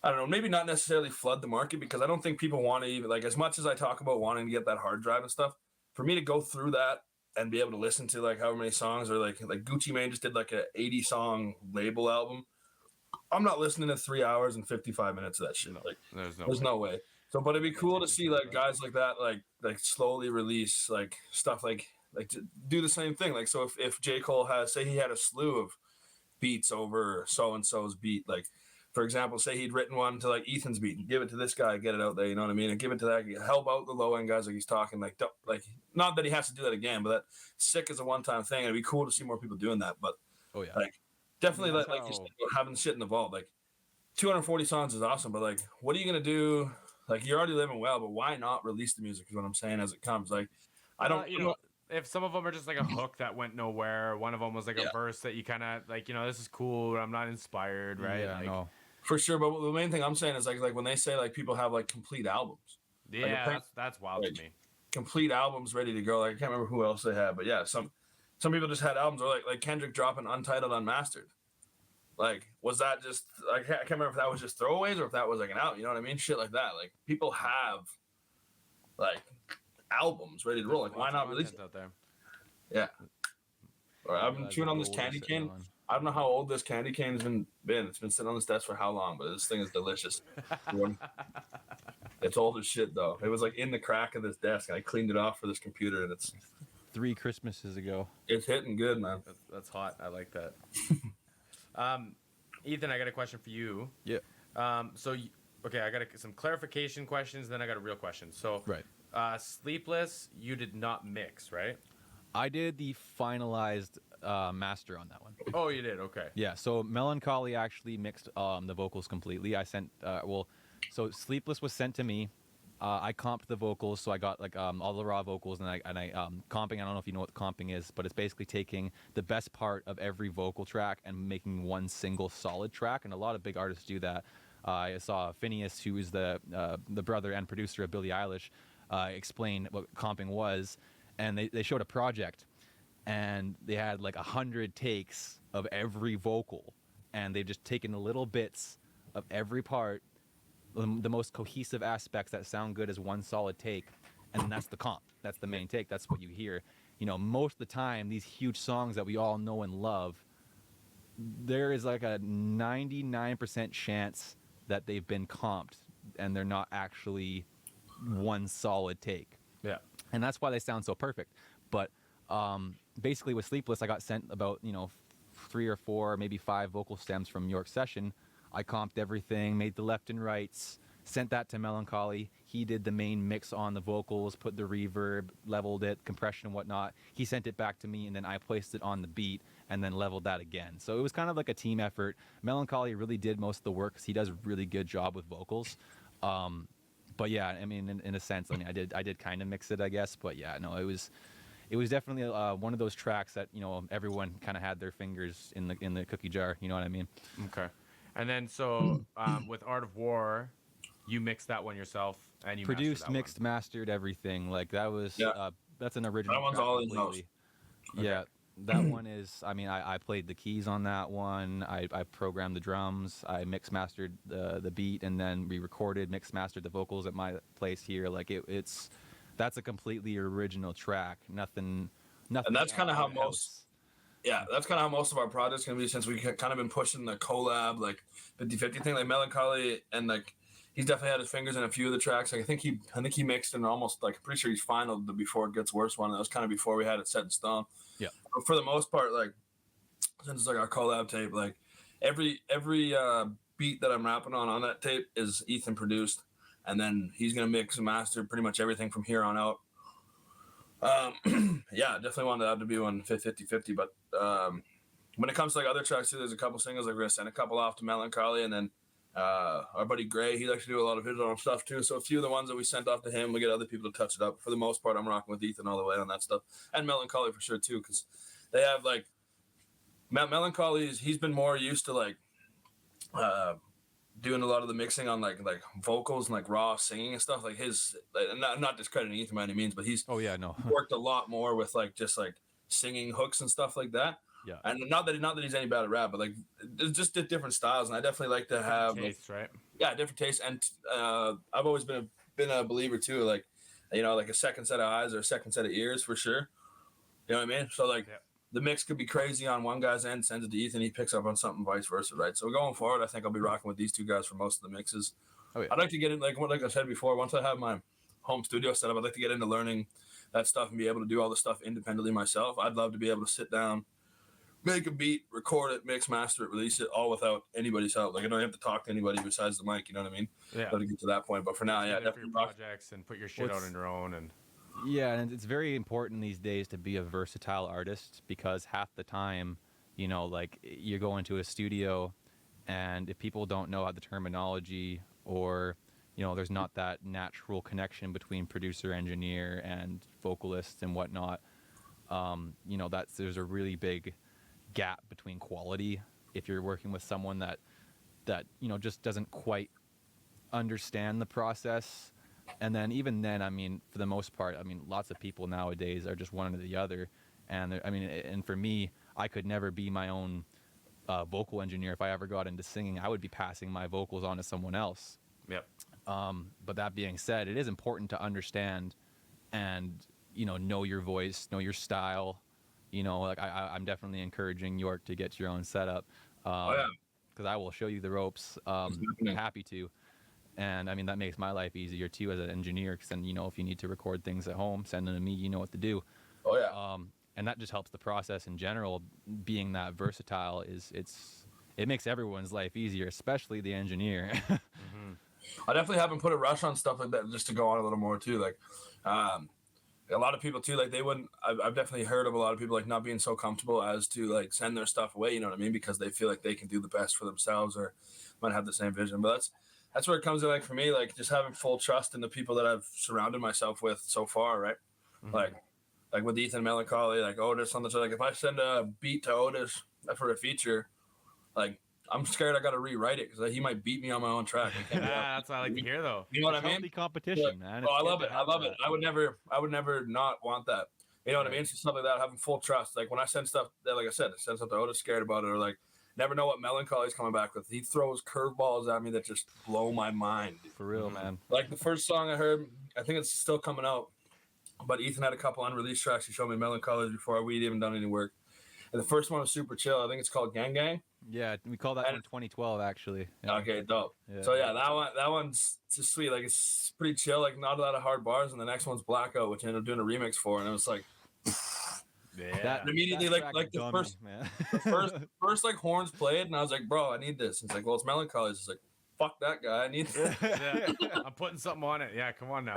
I don't know, maybe not necessarily flood the market, because I don't think people want to even, like, as much as I talk about wanting to get that hard drive and stuff, for me to go through that and be able to listen to like however many songs, or like Gucci Mane just did like a 80 song label album. I'm not listening to 3 hours and 55 minutes of that shit. Like, there's no way. So, but it'd be cool to see like guys like that, like slowly release like stuff, like to do the same thing. Like, so if J. Cole say he had a slew of beats over so and so's beat, like, for example, say he'd written one to like Ethan's beat, and give it to this guy, get it out there, you know what I mean, and give it to that, help out the low end guys, like he's talking, like not that he has to do that again, but that sick is a one time thing. It'd be cool to see more people doing that. But like, definitely, like you said, having shit in the vault, like 240 songs is awesome, but like, what are you gonna do? Like, you're already living well, but why not release the music? Is what I'm saying as it comes. Like, I don't, if some of them are just like a hook that went nowhere, one of them was like a verse that you kind of like, this is cool, but I'm not inspired, right? Yeah, like, no. For sure, but the main thing I'm saying is like when they say like people have like complete albums. Yeah, like, that's wild to me. Complete albums ready to go. Like, I can't remember who else they had, but yeah, some people just had albums, or like Kendrick dropping Untitled Unmastered. Like, was that just like, I can't remember if that was just throwaways or if that was like an out. You know what I mean? Shit like that. Like, people have like albums ready to roll. Like, why not release it out there? Yeah. All right, I've been chewing on this candy cane. I don't know how old this candy cane has been. It's been sitting on this desk for how long, but this thing is delicious. It's old as shit, though. It was like in the crack of this desk, and I cleaned it off for this computer, and it's 3 Christmases ago. It's hitting good, man. That's hot. I like that. Ethan, I got a question for you. Yeah. Okay, I got some clarification questions, then I got a real question. So, Sleepless, you did not mix, right? I did the finalized master on that one. Oh, you did? Okay. Yeah, so Melancholy actually mixed the vocals completely. I sent, so Sleepless was sent to me. I comped the vocals, so I got like all the raw vocals, and I comping. I don't know if you know what comping is, but it's basically taking the best part of every vocal track and making one single solid track. And a lot of big artists do that. I saw Phineas, who is the brother and producer of Billie Eilish, explain what comping was, and they showed a project, and they had like 100 takes of every vocal, and they've just taken the little bits of every part, the most cohesive aspects that sound good as one solid take, and then that's the comp. That's the main take. That's what you hear. Most of the time, these huge songs that we all know and love, there is like a 99% chance that they've been comped and they're not actually one solid take. Yeah. And that's why they sound so perfect. But basically with Sleepless, I got sent about 3 or 4, maybe 5 vocal stems from York's session. I comped everything, made the left and rights, sent that to Melancholy. He did the main mix on the vocals, put the reverb, leveled it, compression and whatnot. He sent it back to me, and then I placed it on the beat and then leveled that again. So it was kind of like a team effort. Melancholy really did most of the work because he does a really good job with vocals. But yeah, I mean, in a sense, I did kind of mix it, I guess. But yeah, no, it was definitely one of those tracks that everyone kind of had their fingers in the cookie jar. You know what I mean? Okay. And then so with Art of War, you mixed that one yourself, and you produced, mixed, mastered everything. Like that was that's an original. That one's track all in completely. house. Yeah, that one is. I mean, I played the keys on that one. I programmed the drums. I mix mastered the beat, and then we recorded, mix mastered the vocals at my place here. Like that's a completely original track. Nothing. And that's kind of how most. That's kind of how most of our projects going to be, since we kind of been pushing the collab, like 50-50 thing, like Melancholy, and like he's definitely had his fingers in a few of the tracks. Like I think he mixed in almost, like, pretty sure he's finaled the Before It Gets Worse one. That was kind of before we had it set in stone. Yeah. But for the most part, like, since it's like our collab tape, like every beat that I'm rapping on that tape is Ethan produced, and then he's gonna mix and master pretty much everything from here on out. Yeah, definitely wanted that to be 50-50. But when it comes to like other tracks too, there's a couple singles, like we're gonna send a couple off to Melancholy, and then our buddy Gray, he likes to do a lot of his own stuff too. So a few of the ones that we sent off to him, we get other people to touch it up. For the most part, I'm rocking with Ethan all the way on that stuff, and Melancholy for sure too, because they have like Melancholy's. He's been more used to like doing a lot of the mixing on like vocals and like raw singing and stuff. Like his, like, not discrediting Ethan by any means, but he's worked a lot more with like just like singing hooks and stuff like that. Yeah. And not that he's any bad at rap, but like just different styles. And I definitely like to have taste, right? Yeah, different tastes. And I've always been a believer too, like, like a second set of eyes or a second set of ears for sure. You know what I mean? So like the mix could be crazy on one guy's end, sends it to Ethan, he picks up on something, vice versa, right? So going forward, I think I'll be rocking with these two guys for most of the mixes. Oh, yeah. I'd like to get in, like I said before, once I have my home studio set up, I'd like to get into learning that stuff and be able to do all the stuff independently myself. I'd love to be able to sit down, make a beat, record it, mix, master it, release it, all without anybody's help. Like I don't have to talk to anybody besides the mic. You know what I mean? Yeah. To get to that point, but for now, yeah, definitely for your projects and put your shit out on your own. And yeah, and it's very important these days to be a versatile artist, because half the time, like you go into a studio, and if people don't know the terminology, or there's not that natural connection between producer, engineer, and vocalist and whatnot, there's a really big gap between quality if you're working with someone that just doesn't quite understand the process. And then even then, I mean, for the most part, I mean, lots of people nowadays are just one or the other. And and for me, I could never be my own vocal engineer. If I ever got into singing, I would be passing my vocals on to someone else. Yep. But that being said, it is important to understand and know your voice, know your style. Like I'm definitely encouraging York to get your own setup, because I will show you the ropes. Happy to. And I mean, that makes my life easier too as an engineer, because then if you need to record things at home, send them to me, you know what to do. Oh yeah. And that just helps the process in general. Being that versatile it makes everyone's life easier, especially the engineer. Mm-hmm. I definitely haven't put a rush on stuff like that, just to go on a little more too. Like, a lot of people too, like they wouldn't. I've definitely heard of a lot of people like not being so comfortable as to like send their stuff away. You know what I mean? Because they feel like they can do the best for themselves or might have the same vision. But that's where it comes in. Like for me, like just having full trust in the people that I've surrounded myself with so far, right? Mm-hmm. Like with Ethan Melancholy, like Otis on the show. Like if I send a beat to Otis for a feature, like I'm scared I got to rewrite it because he might beat me on my own track. That's what I like to hear, though. You know what It's I mean? healthy competition, man. Oh, I love it. I love it. I would never not want that. You know what I mean? So stuff like that, having full trust. Like when I send stuff that, like I said, I send stuff to Otis, scared about it, or like never know what Melancholy's coming back with. He throws curveballs at me that just blow my mind. For real, man. Like the first song I heard, I think it's still coming out, but Ethan had a couple unreleased tracks. He showed me Melancholy before we'd even done any work. And the first one was super chill. I think it's called Gang Gang. Yeah, we call that one 2012 actually. Yeah. Okay, dope. Yeah. So yeah, that one's just sweet. Like it's pretty chill, like not a lot of hard bars. And the next one's Blackout, which I ended up doing a remix for, and it was like Yeah. immediately that like the dummy, first man. first like horns played, and I was like, bro, I need this. It's like, well, it's Melancholy. It's like, fuck that guy, I need this. Yeah. I'm putting something on it. Yeah, come on now.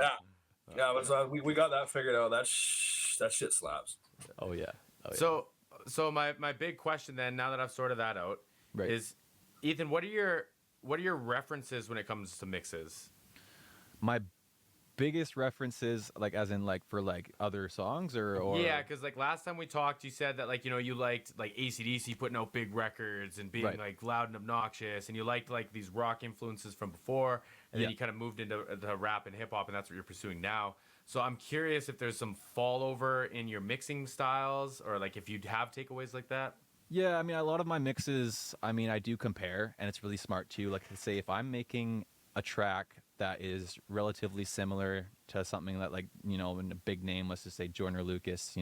Yeah, but so we got that figured out. That shit slaps. Oh yeah. Oh, yeah. So my big question then, now that I've sorted that out, Right. is Ethan, what are your references when it comes to mixes? My biggest references, like as in like for like other songs or Yeah, because like last time we talked, you said that like you liked like AC/DC putting out big records and being Right. like loud and obnoxious, and you liked like these rock influences from before, and then Yeah. you kind of moved into rap and hip hop, and that's what you're pursuing now. So I'm curious if there's some fallover in your mixing styles, or like if you have takeaways like that. Yeah, I mean, a lot of my mixes, I mean, I do compare, and it's really smart too. Like, say, if I'm making a track that is relatively similar to something that, like, in a big name, let's just say Joyner Lucas,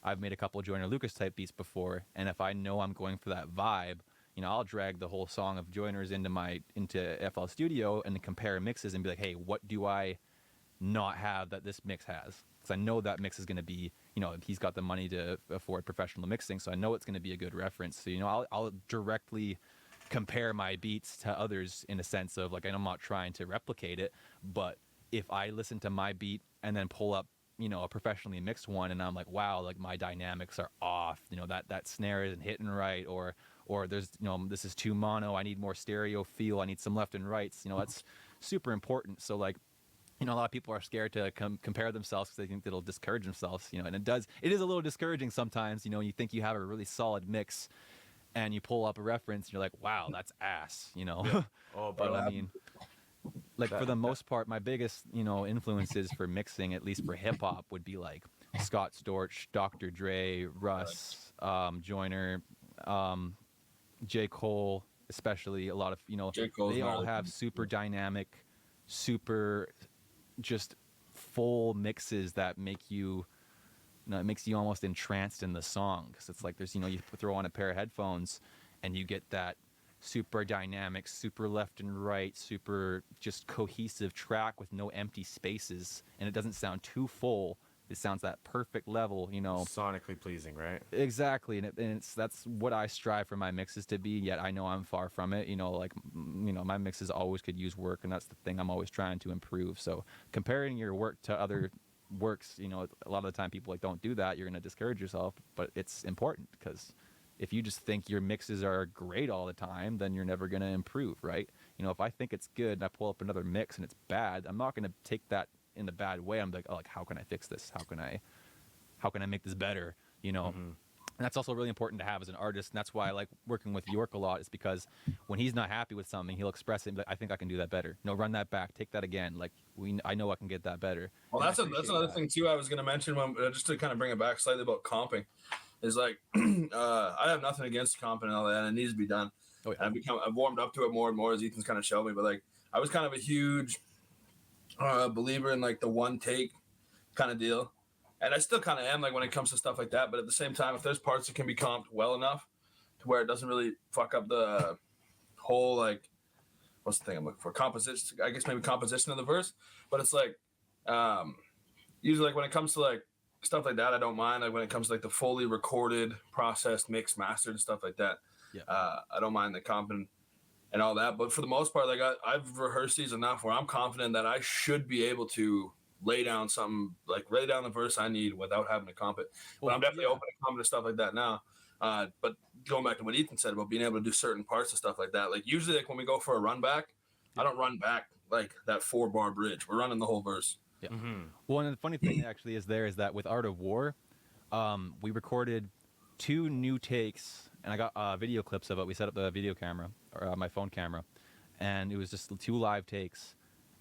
I've made a couple of Joyner Lucas type beats before, and if I know I'm going for that vibe, I'll drag the whole song of Joyner's into FL Studio and then compare mixes and be like, hey, what do I not have that this mix has? Because I know that mix is going to be, he's got the money to afford professional mixing, so I know it's going to be a good reference. So I'll directly compare my beats to others in a sense of like, I'm not trying to replicate it, but if I listen to my beat and then pull up a professionally mixed one and I'm like, wow, like my dynamics are off, that snare isn't hitting right, or there's this is too mono, I need more stereo feel, I need some left and rights, that's super important. So like, a lot of people are scared to compare themselves because they think it'll discourage themselves, and it is a little discouraging sometimes. You think you have a really solid mix and you pull up a reference and you're like, wow, that's ass, Yeah. Oh, but bro. I mean, like for the most part, my biggest, influences for mixing, at least for hip hop, would be like Scott Storch, Dr. Dre, Russ, Joyner, J. Cole, especially a lot of, J. Cole's they all gnarly. have super dynamic, super just full mixes that make you, it makes you almost entranced in the song, because it's like there's, you throw on a pair of headphones and you get that super dynamic, super left and right, super just cohesive track with no empty spaces, and it doesn't sound too full. It sounds that perfect level, Sonically pleasing, right? Exactly, and that's what I strive for my mixes to be. Yet I know I'm far from it. My mixes always could use work, and that's the thing I'm always trying to improve. So comparing your work to other works, a lot of the time people don't do that. You're going to discourage yourself, but it's important, because if you just think your mixes are great all the time, then you're never going to improve, right? If I think it's good and I pull up another mix and it's bad, I'm not going to take that in the bad way. I'm like, oh, how can I fix this? How can I make this better? Mm-hmm. And that's also really important to have as an artist. And that's why I like working with York a lot, is because when he's not happy with something, he'll express it and be like, I think I can do that better. No, run that back, take that again. Like I know I can get that better. Well, And that's another thing too. I was going to mention just to kind of bring it back slightly about comping, is like I have nothing against comping and all that, and it needs to be done. Oh, yeah. I've warmed up to it more and more as Ethan's kind of showed me. But like I was kind of a huge believer in like the one take kind of deal, and I still kind of am, like when it comes to stuff like that. But at the same time, if there's parts that can be comped well enough to where it doesn't really fuck up the whole, like, what's the thing I'm looking for? Composition, I guess maybe composition of the verse. But it's like usually like when it comes to like stuff like that, I don't mind. Like when it comes to like the fully recorded, processed, mixed, mastered, and stuff like that, Yeah. I don't mind the comping and all that. But for the most part, like I've rehearsed these enough where I'm confident that I should be able to lay down the verse I need without having to comp it. But I'm definitely open to comping and stuff like that now. But going back to what Ethan said about being able to do certain parts and stuff like that, like usually like when we go for a run back, I don't run back like that 4-bar bridge. We're running the whole verse. Yeah. Mm-hmm. Well, and the funny thing actually is that with Art of War, we recorded 2 new takes, and I got video clips of it. We set up the video camera, or my phone camera, and it was just 2 live takes.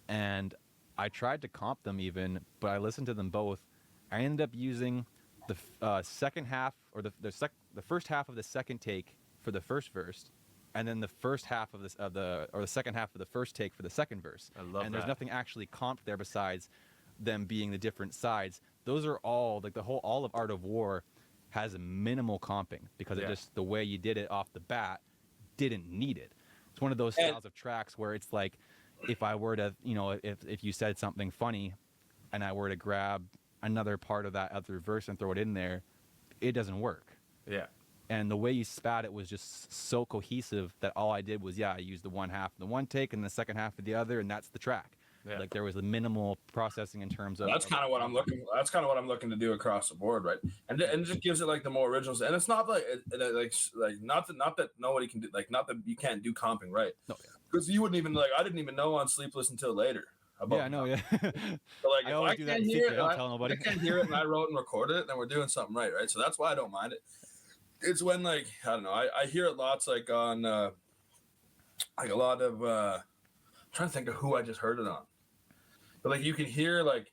And I tried to comp them even, but I listened to them both. I ended up using the second half, or the first half of the second take for the first verse, and then the first half of the second half of the first take for the second verse. I love and that. there's nothing actually comped there besides them being the different sides. Those are all like all of Art of War has a minimal comping because it just the way you did it off the bat didn't need it. It's one of those styles of tracks where it's like, if I were to, if you said something funny and I were to grab another part of that other verse and throw it in there, it doesn't work. Yeah. And the way you spat it was just so cohesive that all I did was, I used the one half of the one take and the second half of the other, and that's the track. Yeah. Like there was a minimal processing in terms of. That's kind of what I'm looking. That's kind of what I'm looking to do across the board, right? And it just gives it like the more originals. And it's not like not that nobody can do, like, not that you can't do comping, right? No, because you wouldn't even I didn't even know on Sleepless until later. Yeah, I know. Yeah. So like, I if always I do that can't in hear secret. it, Don't tell nobody. I can't hear it, and I wrote and recorded it, then we're doing something right? So that's why I don't mind it. It's when I don't know. I hear it lots on a lot of. I'm trying to think of who I just heard it on. But you can hear like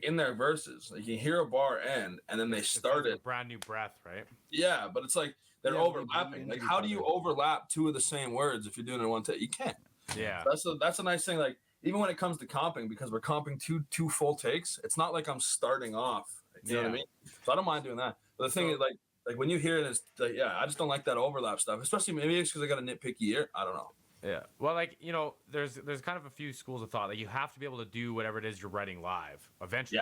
in their verses, you can hear a bar end and then they start it. Brand new breath, right? Yeah, but it's like they're overlapping. Like, how do you overlap two of the same words if you're doing it in one take? You can't. Yeah. That's a nice thing. Like, even when it comes to comping, because we're comping two full takes, it's not like I'm starting off. You know what I mean? So I don't mind doing that. But the thing is, like when you hear it, it's I just don't like that overlap stuff. Especially maybe it's because I got a nitpicky ear. I don't know. Yeah. Well, there's kind of a few schools of thought. Like, you have to be able to do whatever it is you're writing live eventually.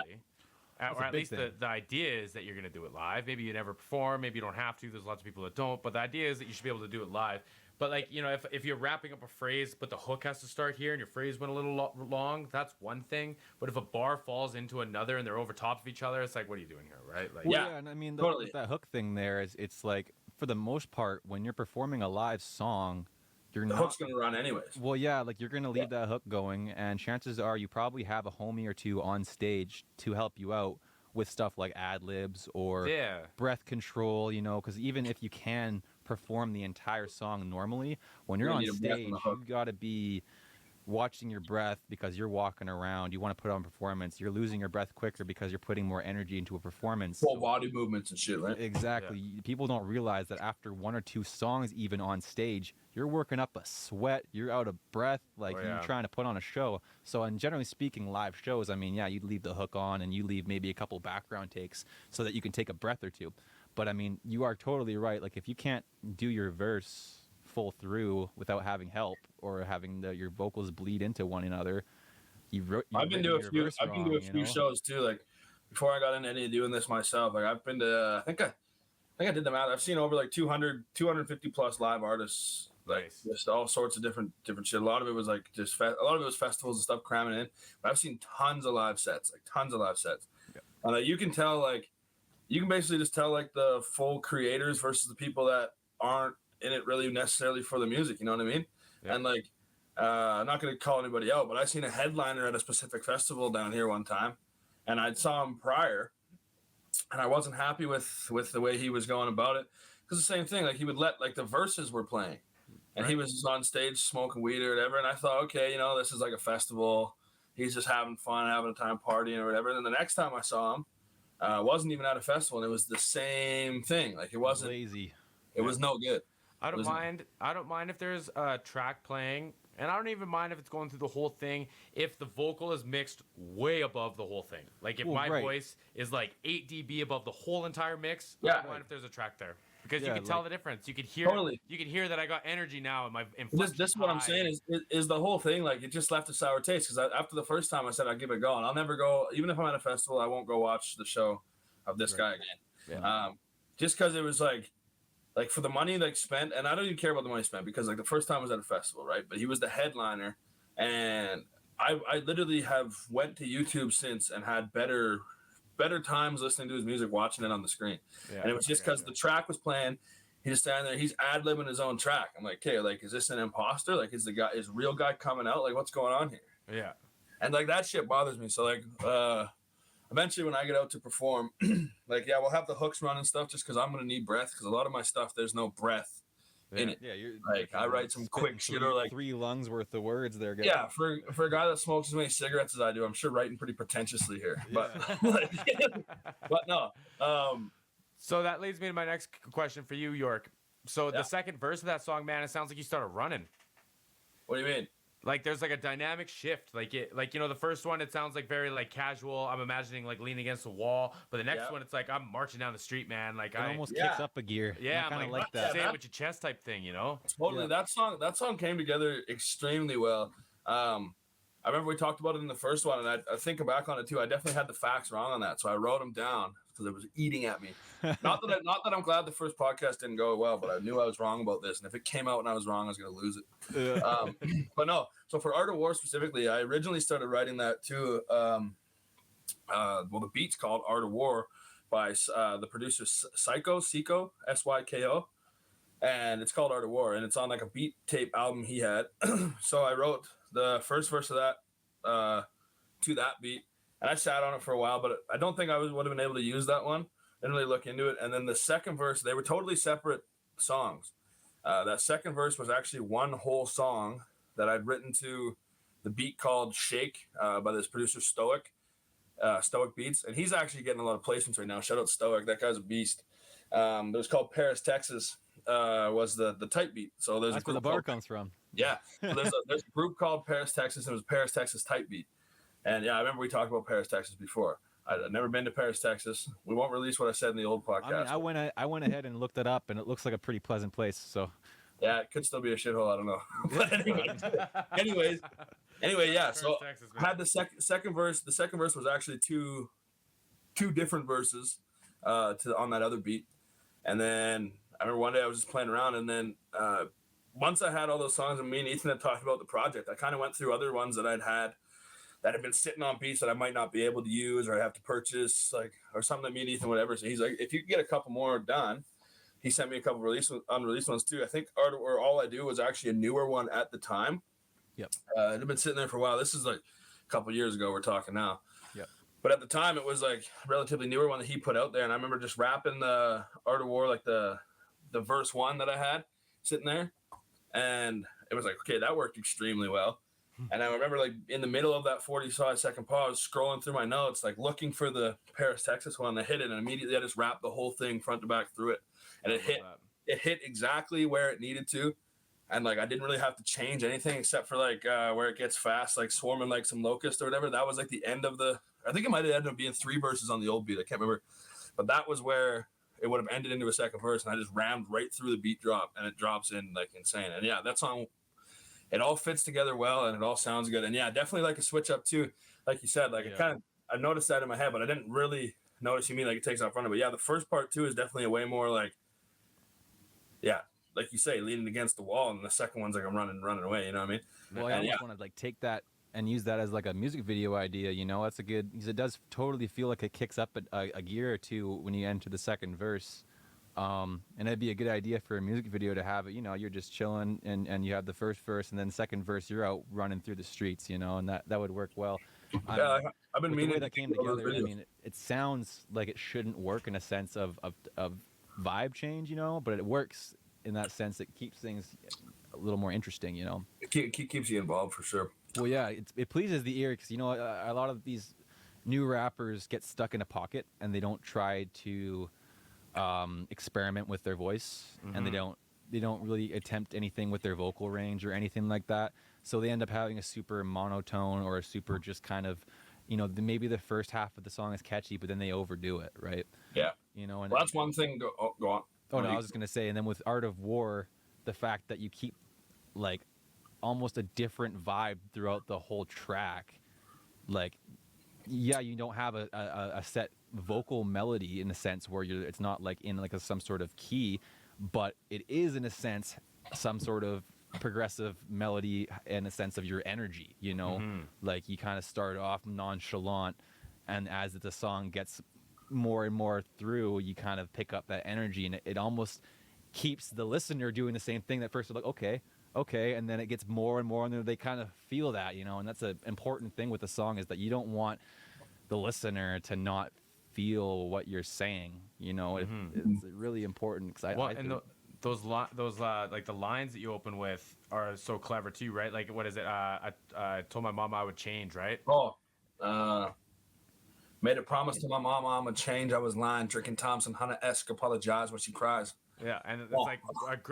Yeah. Or at least the idea is that you're going to do it live. Maybe you never perform. Maybe you don't have to. There's lots of people that don't. But the idea is that you should be able to do it live. But if you're wrapping up a phrase, but the hook has to start here and your phrase went a little long, that's one thing. But if a bar falls into another and they're over top of each other, it's like, what are you doing here, right? Like, and I mean, totally. That hook thing there it's like, for the most part, when you're performing a live song, the hook's gonna run anyways. Well, yeah, like you're gonna leave that hook going, and chances are you probably have a homie or two on stage to help you out with stuff like ad libs or breath control. Because even if you can perform the entire song normally, when you're on stage, you got to be watching your breath because you're walking around. You want to put on performance. You're losing your breath quicker because you're putting more energy into a performance. Full body movements and shit, right? Exactly. Yeah. People don't realize that after one or two songs, even on stage, you're working up a sweat. You're out of breath. You're trying to put on a show. So, and generally speaking, live shows, I mean, you leave the hook on and you leave maybe a couple background takes so that you can take a breath or two. But I mean, you are totally right. Like, if you can't do your verse full through without having help or having your vocals bleed into one another, I've been to a few shows too. Like, before I got into any of doing this myself, like I've been to I think I did the math. I've seen over 250 plus live artists, like just all sorts of different shit. A lot of it was like just a lot of it was festivals and stuff cramming in. But I've seen tons of live sets. Yeah. And you can tell, you can basically just tell the full creators versus the people that aren't in it really necessarily for the music. You know what I mean? Yeah. And I'm not going to call anybody out, but I seen a headliner at a specific festival down here one time, and I saw him prior, and I wasn't happy with the way he was going about it, because the same thing, he would let the verses were playing, and he was just on stage smoking weed or whatever, and I thought, okay, this is like a festival, he's just having fun, having a time partying or whatever. And then the next time I saw him, wasn't even at a festival, and it was the same thing. It wasn't lazy. It was no good. I don't mind if there's a track playing, and I don't even mind if it's going through the whole thing if the vocal is mixed way above the whole thing. Like, if my voice is 8 dB above the whole entire mix, I don't mind if there's a track there, because you can tell the difference. You can hear you can hear that I got energy now in my inflection. This is what I'm saying is the whole thing, it just left a sour taste, because after the first time I said I'd give it a go, and I'll never go, even if I'm at a festival, I won't go watch the show of this guy again. Yeah. Just because it was for the money spent, and I don't even care about the money spent, because the first time I was at a festival, right? But he was the headliner, and I literally have went to YouTube since and had better times listening to his music, watching it on the screen. Yeah, and it was just because the track was playing. He's just standing there, he's ad-libbing his own track. I'm like, okay, is this an imposter? Is real guy coming out? What's going on here? Yeah. And that shit bothers me. So eventually, when I get out to perform, we'll have the hooks run and stuff, just because I'm gonna need breath, because a lot of my stuff, there's no breath in it. Yeah, you're I write some quick shit, or 3 lungs worth of words there. Guys. Yeah, for a guy that smokes as many cigarettes as I do, I'm sure writing pretty pretentiously here. Yeah. But no. So that leads me to my next question for you, York. So Yeah. the second verse of that song, man, it sounds like you started running. What do you mean? Like there's like a dynamic shift. Like the first one, it sounds like very like casual. I'm imagining like leaning against a wall. But the next one, it's like I'm marching down the street, man. Like It almost kicks up a gear. yeah, I kind of I'm like like that. say it with your chest type thing, you know? Totally. Yeah. That song came together extremely well. I remember we talked about it in the first one, and I thinking back on it too. I definitely had the facts wrong on that, so I wrote them down because it was eating at me. Not that I'm glad the first podcast didn't go well, but I knew I was wrong about this, and if it came out and I was wrong, I was going to lose it. But no. So for Art of War specifically, I originally started writing that too. The beat's called Art of War by the producer Syko, Syko, and it's called Art of War, and it's on like a beat tape album he had. So I wrote the first verse of that to that beat, and I sat on it for a while, but I don't think I would have been able to use that one. Didn't really look into it. And then the second verse, they were totally separate songs. That second verse was actually one whole song that I'd written to the beat called Shake by this producer Stoic Beats, and he's actually getting a lot of placements right now. Shout out Stoic, that guy's a beast. It was called Paris, Texas. Was the type beat. So there's That's where the bar comes from. Yeah, so there's a group called Paris, Texas, and it was Paris, Texas type beat. And yeah, I remember we talked about Paris, Texas before. I'd never been to Paris, Texas. We won't release what I said in the old podcast. I mean, I went ahead and looked it up, and it looks like a pretty pleasant place. So yeah, it could still be a shithole. I don't know. But anyway, yeah. So Texas, I had the second verse. The second verse was actually two different verses on that other beat, and then I remember one day I was just playing around, and then once I had all those songs, and me and Ethan had talked about the project, I kind of went through other ones that I'd had that had been sitting on beats that I might not be able to use or I have to purchase, like, or something that me and Ethan, whatever. So he's like, if you could get a couple more done, he sent me a couple unreleased ones too. I think Art or All I Do was actually a newer one at the time. Yep. It had been sitting there for a while. This is like a couple years ago. We're talking now. Yep. But at the time, it was like a relatively newer one that he put out there, and I remember just rapping the Art of War, like the verse one that I had sitting there, and it was like, okay, that worked extremely well. And I remember, like, in the middle of that 45-second pause, scrolling through my notes, like looking for the Paris, Texas one. I hit it, and immediately I just rapped the whole thing front to back through it, and it hit exactly where it needed to. And like I didn't really have to change anything except for like where it gets fast, like swarming like some locust or whatever. That was like the end of the. I think it might have ended up being 3 verses on the old beat. I can't remember, but that was where it would have ended into a second verse, and I just rammed right through the beat drop, and it drops in like insane. And yeah, that song, it all fits together well, and it all sounds good. And yeah, definitely like a switch up too, like you said. Like it kind of, I noticed that in my head, but I didn't really notice you mean like it takes off running. But yeah, the first part too is definitely a way more like, yeah, like you say, leaning against the wall, and the second one's like I'm running away. You know what I mean? Well, I almost want to like take that and use that as like a music video idea. You know, that's a good, because it does totally feel like it kicks up a gear or two when you enter the second verse. And it'd be a good idea for a music video to have it. You know, you're just chilling and you have the first verse, and then second verse you're out running through the streets. You know, and that would work well. Yeah, I've been With meaning the way that came together. I videos. mean, it sounds like it shouldn't work in a sense of vibe change. You know, but it works in that sense. It keeps things a little more interesting. You know, It keeps you involved for sure. well, yeah, it pleases the ear because, you know, a lot of these new rappers get stuck in a pocket and they don't try to experiment with their voice, and they don't really attempt anything with their vocal range or anything like that. So they end up having a super monotone or a super just kind of, you know, maybe the first half of the song is catchy, but then they overdo it, right? Yeah. You know, and Well, that's one thing. Go on. Oh no, I was just gonna say, and then with Art of War, the fact that you keep like almost a different vibe throughout the whole track, like, yeah, you don't have a set vocal melody in a sense where it's not like in like some sort of key, but it is in a sense some sort of progressive melody in a sense of your energy, you know, like you kind of start off nonchalant, and as the song gets more and more through, you kind of pick up that energy, and it almost keeps the listener doing the same thing. That first they're like, okay, and then it gets more and more, and then they kind of feel that, you know. And that's an important thing with the song, is that you don't want the listener to not feel what you're saying, you know. It's really important, because I think, those like the lines that you open with are so clever too, right? Like, what is it? I told my mom I would change, right? Oh, Made a promise to my mama I'm gonna change. I was lying. Drinking Thompson. Hannah-esque apologize when she cries. Yeah, and it's Oh. like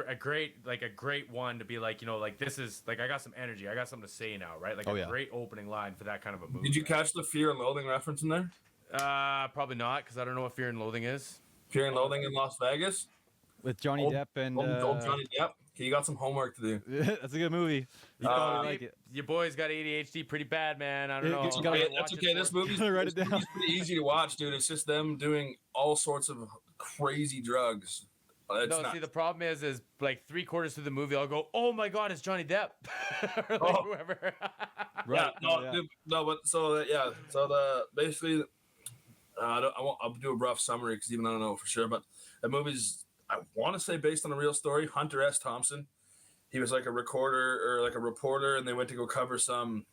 a great one to be like, like this is like I got some energy, I got something to say now, right? Like Oh, a yeah. great opening line for that kind of a movie. Did you right? catch the Fear and Loathing reference in there? Probably not, because I don't know what Fear and Loathing is. Fear and Loathing in Las Vegas. With Johnny Depp and old Johnny Depp. Okay, you got some homework to do. that's a good movie. You probably like it. Your boy's got ADHD pretty bad, man. I don't know. You gotta- That's okay. This movie's Write it down. pretty easy to watch, dude. It's just them doing all sorts of crazy drugs. It's No, not. see, the problem is like 3/4 through the movie, I'll go, "Oh my God, it's Johnny Depp," or like Oh. whoever. Yeah, no, yeah. dude, no, but so the basically, I'll do a rough summary because even I don't know for sure, but the movie's I want to say based on a real story. Hunter S. Thompson, he was like a recorder or like a reporter, and they went to go cover some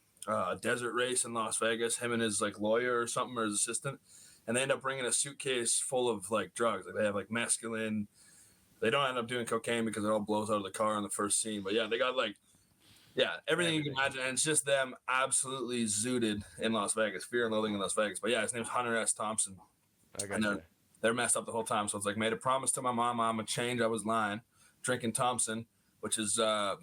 desert race in Las Vegas. Him and his like lawyer or something or his assistant, and they end up bringing a suitcase full of like drugs. Like they have like mescaline. They don't end up doing cocaine because it all blows out of the car in the first scene. But yeah, they got like, everything you can imagine. And it's just them absolutely zooted in Las Vegas. Fear and Loathing in Las Vegas. But yeah, his name's Hunter S. Thompson. I got And you. they're messed up the whole time. So it's like, made a promise to my mom, I'm going to change. I was lying. Drinking Thompson, which is I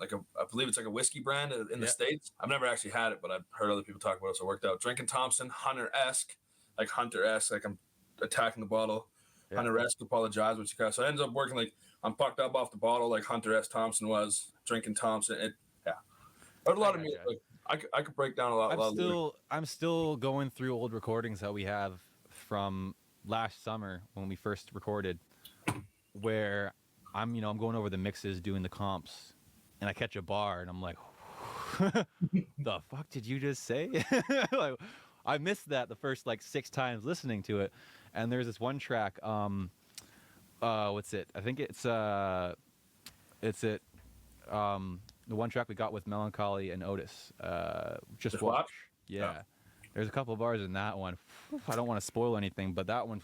believe it's like a whiskey brand in the States. I've never actually had it, but I've heard other people talk about it. So it worked out. Drinking Thompson, Hunter-esque, like Hunter-esque, like I'm attacking the bottle. Yeah. Hunter-esque, apologize, what you got. So it ends up working like I'm fucked up off the bottle, like Hunter S. Thompson was drinking Thompson. There's a lot of music. Like, I could break down a lot. I'm still going through old recordings that we have from last summer when we first recorded, where I'm going over the mixes, doing the comps, and I catch a bar, and I'm like, the fuck did you just say? Like, I missed that the first like 6 times listening to it, and there's this one track. What's it? I think it's the one track we got with Melancholy and Otis. Just watch. Yeah. There's a couple of bars in that one. I don't want to spoil anything, but that one,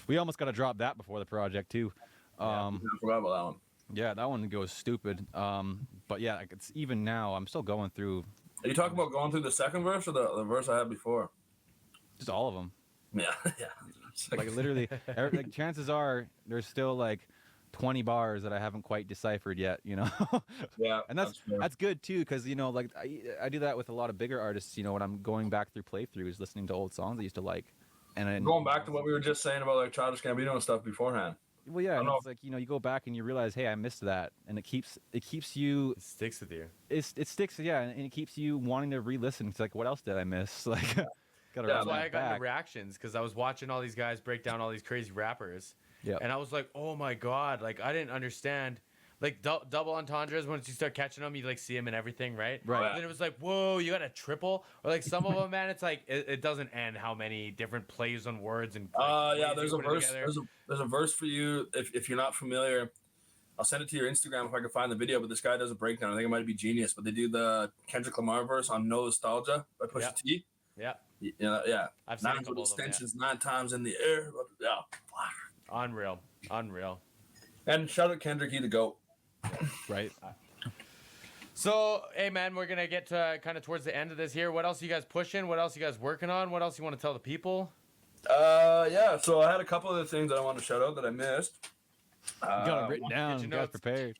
we almost got to drop that before the project too. I forgot about that one. Yeah, that one goes stupid. But yeah, like, it's even now. I'm still going through. Are you talking about going through the second verse or the verse I had before? Just all of them. Yeah, yeah. Like literally, like chances are there's still like 20 bars that I haven't quite deciphered yet, Yeah, and that's good too, because like I do that with a lot of bigger artists. When I'm going back through playthroughs, listening to old songs I used to like, and going back to what we were just saying about like Childish Gambino and stuff beforehand. Well, yeah, and it's like you go back and you realize, hey, I missed that, and it keeps you. It sticks with you. It sticks, yeah, and it keeps you wanting to re-listen. It's like, what else did I miss? Like, gotta That's why I back. got into reactions, because I was watching all these guys break down all these crazy rappers. Yeah. And I was like, oh my God, like I didn't understand. Like double entendres, once you start catching them, you like see them and everything, right? Right. And then it was like, whoa, you got a triple, or like some of them, man, it's like it doesn't end how many different plays on words and. Yeah, there's a verse. There's a verse for you if you're not familiar. I'll send it to your Instagram if I can find the video. But this guy does a breakdown. I think it might be Genius, but they do the Kendrick Lamar verse on "No Nostalgia" by Pusha T. Yeah. Yeah. I've seen a 9 couple of them, extensions, 9 times in the air. Yeah. Unreal. And shout out Kendrick, he the GOAT. Right. So, hey man, we're gonna get to kind of towards the end of this here. What else you guys pushing? What else you guys working on? What else you want to tell the people? Yeah. So I had a couple of the things that I wanted to shout out that I missed. You got it written down. You guys prepared.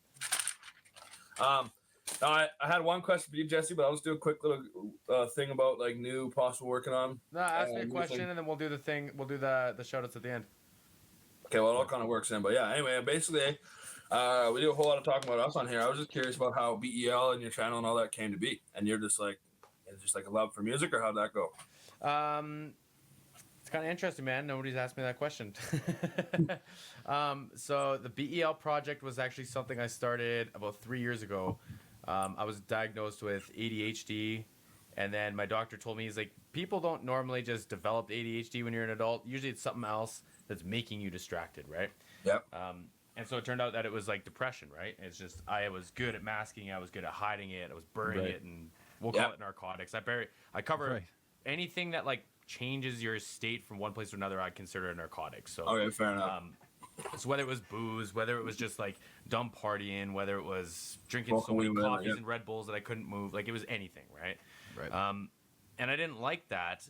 I had one question for you, Jesse, but I'll just do a quick little thing about like new possible working on. No, ask me a question and then we'll do the thing. We'll do the shout outs at the end. Okay, well, it all kind of works in, but yeah. Anyway, basically, we do a whole lot of talking about us on here. I was just curious about how BEL and your channel and all that came to be, and you're just like, it's just like a love for music, or how'd that go? It's kind of interesting, man. Nobody's asked me that question. So the BEL project was actually something I started about 3 years ago. I was diagnosed with ADHD, and then my doctor told me, he's like, people don't normally just develop ADHD when you're an adult. Usually it's something else that's making you distracted, right? Yep. And so it turned out that it was like depression, right? It's just I was good at masking, I was good at hiding it, I was burying it, and we'll call it narcotics. I cover anything that like changes your state from one place to another. I consider a narcotic. So okay, fair enough. So whether it was booze, whether it was just like dumb partying, whether it was drinking so many coffees and Red Bulls that I couldn't move, like it was anything, right? Right. And I didn't like that,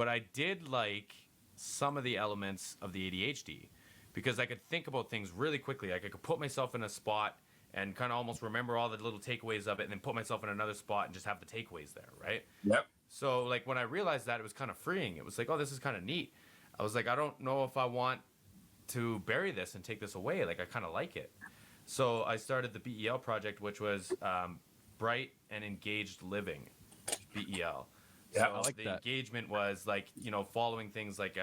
but I did like some of the elements of the ADHD because I could think about things really quickly. Like I could put myself in a spot and kind of almost remember all the little takeaways of it, and then put myself in another spot and just have the takeaways there, right? Yep. So like when I realized that, it was kind of freeing. It was like, oh, this is kind of neat. I was like, I don't know if I want to bury this and take this away. Like I kind of like it. So I started the BEL project, which was Bright and Engaged Living, BEL. Yeah, So I like the that. engagement was like, you know, following things like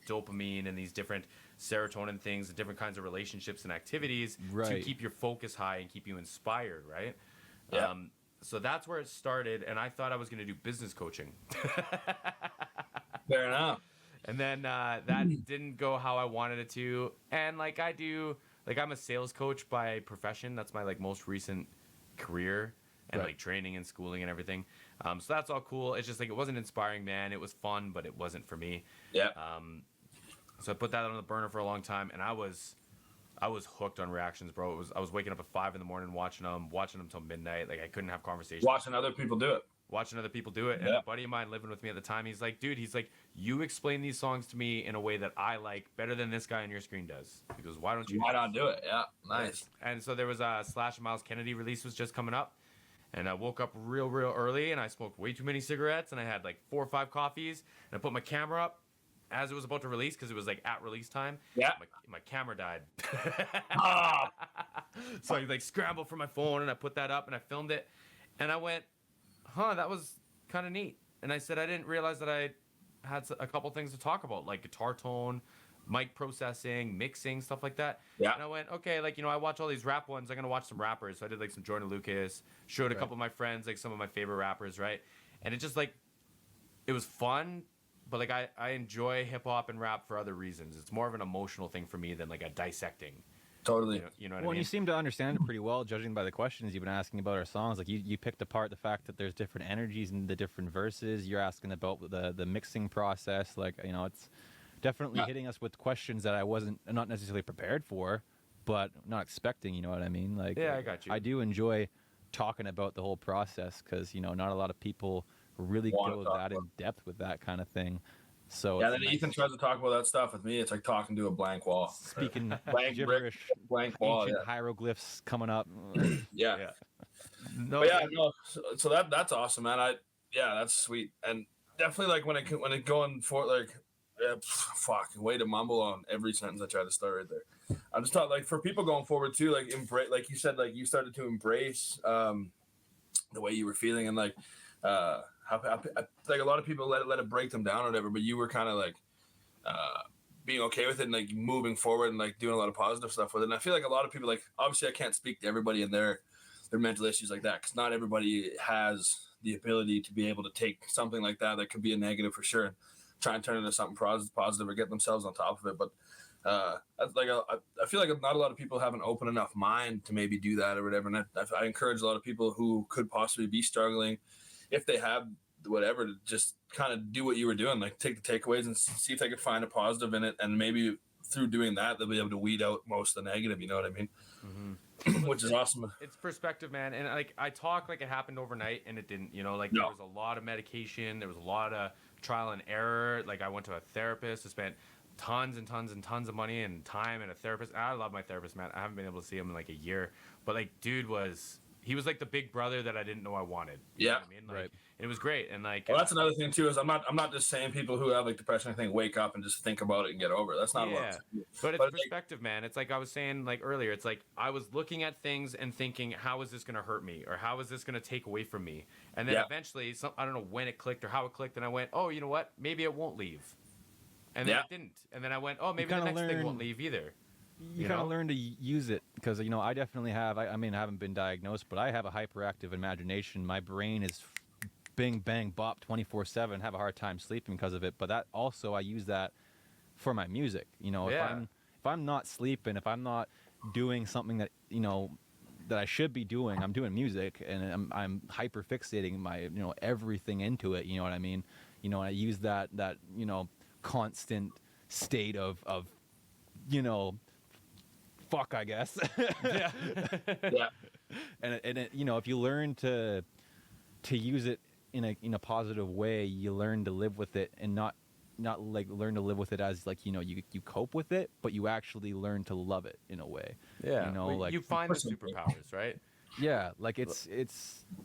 dopamine and these different serotonin things and different kinds of relationships and activities to Right. keep your focus high and keep you inspired, right? Yeah. So that's where it started, and I thought I was going to do business coaching. Fair enough. And then that didn't go how I wanted it to. And like I'm a sales coach by profession. That's my like most recent career and Right. like training and schooling and everything. So that's all cool. It's just like it wasn't inspiring, man. It was fun, but it wasn't for me. Yeah. So I put that on the burner for a long time, and I was hooked on reactions, bro. I was waking up at 5 a.m. watching them till midnight. Like I couldn't have conversations. Watching other people do it. Watching other people do it. And Yeah. a buddy of mine living with me at the time, he's like, dude, you explain these songs to me in a way that I like better than this guy on your screen does. He goes, why don't you? Why not do it? Yeah. Nice. And so there was a Slash and Miles Kennedy release was just coming up. And I woke up real early, and I smoked way too many cigarettes, and I had like 4 or 5 coffees, and I put my camera up as it was about to release because it was like at release time. Yeah. My camera died. Ah. So I like scrambled for my phone, and I put that up, and I filmed it, and I went, huh, that was kind of neat. And I said I didn't realize that I had a couple things to talk about, like guitar tone, mic processing, mixing, stuff like that. Yeah. And I went, okay, like, you know, I watch all these rap ones. I'm going to watch some rappers. So I did like some Jordan Lucas, showed a Right. couple of my friends, like some of my favorite rappers, right? And it just like, it was fun, but like I enjoy hip hop and rap for other reasons. It's more of an emotional thing for me than like a dissecting. Totally. You know what Well, I and mean? you seem to understand it pretty well, judging by the questions you've been asking about our songs. Like you picked apart the fact that there's different energies in the different verses. You're asking about the mixing process. Like, you know, it's definitely Yeah. hitting us with questions that I wasn't not necessarily prepared for, but not expecting. You know what I mean? Like, Yeah, I got you. I do enjoy talking about the whole process because, you know, not a lot of people really Wanna go talk that in about depth with that kind of thing. So Yeah. it's Then nice. Ethan tries to talk about that stuff with me. It's like talking to a blank wall. Speaking Blank brick, gibberish, blank wall. ancient Yeah. hieroglyphs coming up. Yeah. Yeah. No, But yeah, no. So that's awesome, man. That's sweet, and definitely like when it going for like, fuck, way to mumble on every sentence I try to start right there. I'm just talking like for people going forward too, like embrace, like you said, like you started to embrace the way you were feeling, and like how like a lot of people let it break them down or whatever, but you were kind of like being okay with it and like moving forward and like doing a lot of positive stuff with it. And I feel like a lot of people, like, obviously I can't speak to everybody and their mental issues like that, because not everybody has the ability to be able to take something like that could be a negative for sure and try and turn it into something positive or get themselves on top of it. But I feel like not a lot of people have an open enough mind to maybe do that or whatever. And I encourage a lot of people who could possibly be struggling, if they have whatever, to just kind of do what you were doing, like take the takeaways and see if they could find a positive in it, and maybe through doing that they'll be able to weed out most of the negative, you know what I mean? Which is awesome. It's perspective, man. And like I talk like it happened overnight, and it didn't. You know, like No. there was a lot of medication, there was a lot of trial and error. Like I went to a therapist, I spent tons and tons and tons of money and time and a therapist. I love my therapist, man. I haven't been able to see him in like a year, but like dude he was like the big brother that I didn't know I wanted. You know Yeah. what I mean? Like, Right. it was great. And like, Well, that's another thing too, is I'm not just saying people who have like depression or anything wake up and just think about it and get over it. That's not what I'm saying. but it's But, like, perspective, man. It's like I was saying like earlier. It's like I was looking at things and thinking, how is this going to hurt me, or how is this going to take away from me? And then Yeah. eventually, I don't know when it clicked or how it clicked, and I went, oh, you know what? Maybe it won't leave. And then Yeah. it didn't. And then I went, oh, maybe the kinda next thing won't learn- leave either. You You kind know? of learn to use it because, you know, I definitely have. I mean, I haven't been diagnosed, but I have a hyperactive imagination. My brain is bing, bang, bop 24/7. Have a hard time sleeping because of it. But that also, I use that for my music. You know, Yeah. if I'm not sleeping, if I'm not doing something that, you know, that I should be doing, I'm doing music, and I'm hyper fixating my, you know, everything into it. You know what I mean? You know, I use that you know, constant state of you know, fuck, I guess. Yeah. Yeah. and it, you know, if you learn to use it in a positive way, you learn to live with it and not not like learn to live with it as like, you cope with it, but you actually learn to love it in a way. Yeah, Well, like, you find the superpowers, right? yeah, like it's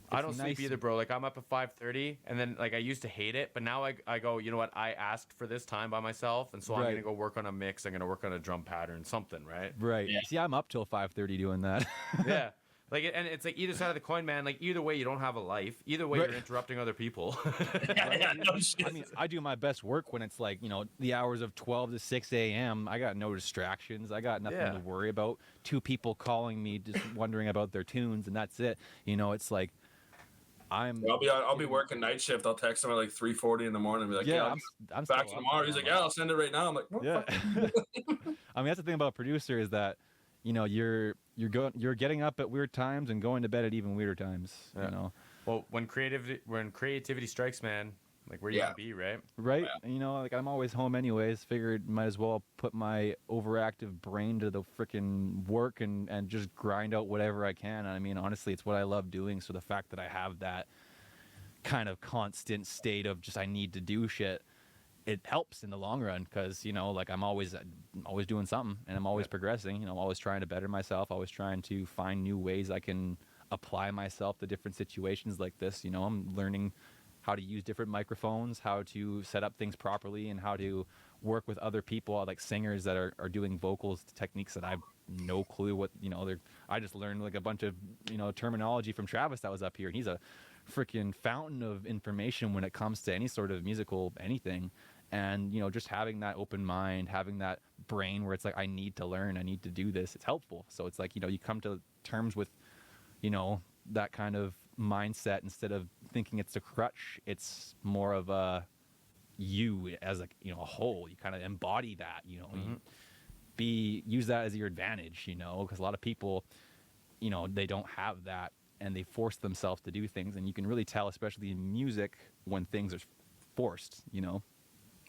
I don't nice. sleep either, bro. Like I'm up at 5:30, and then like I used to hate it, but now I go, you know what? I asked for this time by myself, and so I'm gonna go work on a mix. I'm gonna work on a drum pattern, something, right? Right. Yeah. See, I'm up till 5:30 doing that. Yeah. Like, and it's like either side of the coin, man. Like either way, you don't have a life. Either way, Right. you're interrupting other people. No shit. I mean, I do my best work when it's like, the hours of 12 to 6 a.m. I got no distractions. I got nothing to worry about. Two people calling me just wondering about their tunes, and that's it. It's like I'll be working night shift. I'll text him at like 3:40 in the morning and be like, yeah, I'm still back up tomorrow. He's like, yeah, I'll send it right now. I'm like, what yeah. the fuck? I mean, that's the thing about a producer is that, you're getting up at weird times and going to bed at even weirder times. Yeah. Well, when creativity strikes, man, like where you gonna be, right? Right. Like I'm always home anyways. Figured might as well put my overactive brain to the freaking work and just grind out whatever I can. I mean, honestly, it's what I love doing. So the fact that I have that kind of constant state of just I need to do shit, it helps in the long run because like I'm always doing something and I'm always progressing. I'm always trying to better myself. Always trying to find new ways I can apply myself to different situations like this. I'm learning how to use different microphones, how to set up things properly, and how to work with other people, like singers that are doing vocals techniques that I've no clue what, I just learned like a bunch of, terminology from Travis that was up here. And he's a freaking fountain of information when it comes to any sort of musical anything. And, just having that open mind, having that brain where it's like, I need to learn, I need to do this. It's helpful. So it's like, you come to terms with, that kind of mindset instead of thinking it's a crutch. It's more of a you as a whole. You kind of embody that. Use that as your advantage. Because a lot of people, they don't have that and they force themselves to do things, and you can really tell, especially in music, when things are forced.